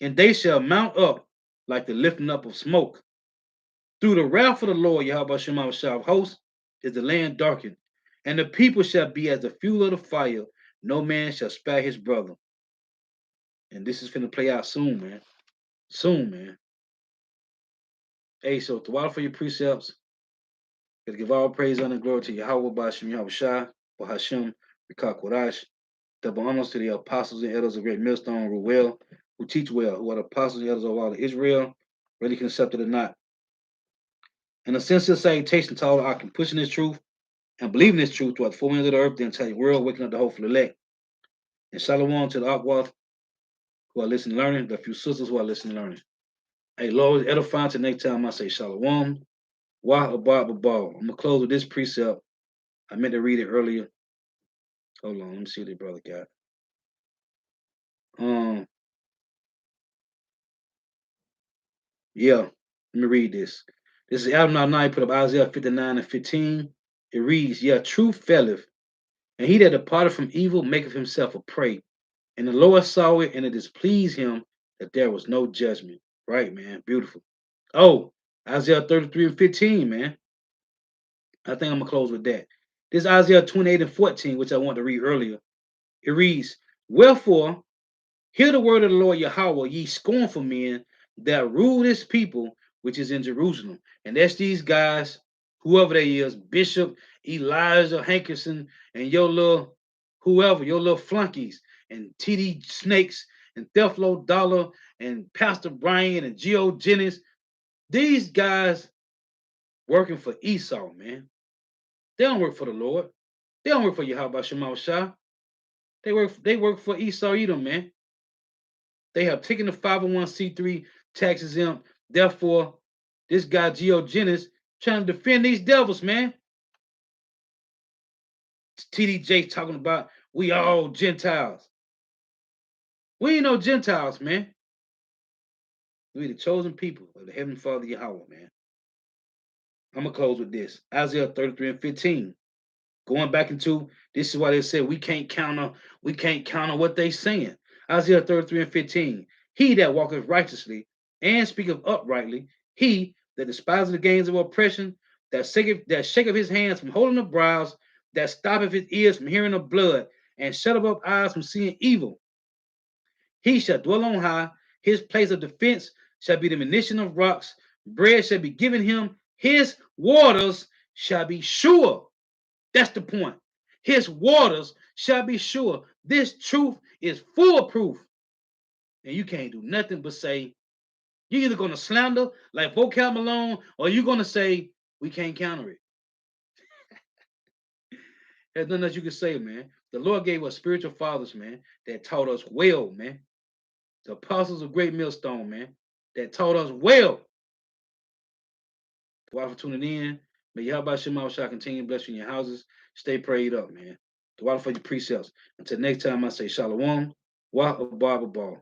And they shall mount up like the lifting up of smoke. Through the wrath of the Lord, Yahweh Shema Shah of hosts, is the land darkened, and the people shall be as the fuel of the fire. No man shall spare his brother. And this is finna play out soon, man. Soon, man. Hey, so to water for your precepts, gotta give all praise and glory to Yahweh Bashem Yahweh Shah, or Hashem, Rikak Kodash. Double honors to the apostles and elders of Great Millstone, who well, who teach well, who are the apostles and elders of all of Israel, ready can accept it or not. And a sincere salutation to all who are pushing this truth and believing this truth throughout the four winds of the earth, the entire world, waking up the hopeful elect. And shalom to the Akwath who are listening learning, the few sisters who are listening learning. Hey, Lord, edifying to next time I say shalom. Wah abad babal. I'm gonna close with this precept. I meant to read it earlier. Hold on, let me see what the brother got. Yeah, let me read this. This is Adonai 9, put up Isaiah 59 and 15. It reads, yeah, truth faileth, and he that departed from evil maketh himself a prey. And the Lord saw it, and it displeased him that there was no judgment. Right, man. Beautiful. Oh, Isaiah 33 and 15, man. I think I'm going to close with that. This is Isaiah 28 and 14, which I want to read earlier. It reads, wherefore, hear the word of the Lord Yahweh, ye scornful men that rule this people which is in Jerusalem. And that's these guys, whoever they is, Bishop, Elijah, Hankerson, and your little, whoever, your little flunkies, and TD Snakes, and Theflo Dollar and Pastor Brian and Geo Jennings. These guys working for Esau, man. They don't work for the Lord. They don't work for Yahweh Shema Shah. They work for Esau Edom, man. They have taken the 501c3 tax exempt. Therefore, this guy Geo Jennings trying to defend these devils, man. TDJ talking about we all Gentiles. We ain't no Gentiles, man. We the chosen people of the Heavenly Father Yahweh, man. I'm gonna close with this. Isaiah 33 and 15. Going back into this is why they said we can't counter what they saying. Isaiah 33 and 15. He that walketh righteously and speaketh uprightly, he that despiseth the gains of oppression, that shaketh his hands from holding the brows, that stoppeth his ears from hearing of blood, and shuteth up eyes from seeing evil. He shall dwell on high, his place of defense shall be the munition of rocks, bread shall be given him, his waters shall be sure. That's the point. His waters shall be sure. This truth is foolproof. And you can't do nothing but say, you're either going to slander like Vocab Malone, or you're going to say, we can't counter it. There's nothing else you can say, man. The Lord gave us spiritual fathers, man, that taught us well, man. The apostles of Great Millstone, man, that taught us well. Thank you for tuning in. May Yahweh Shema Shah continue to bless you in your houses. Stay prayed up, man. Thank you for your precepts. Until next time, I say Shalom. Wa Abba Abba.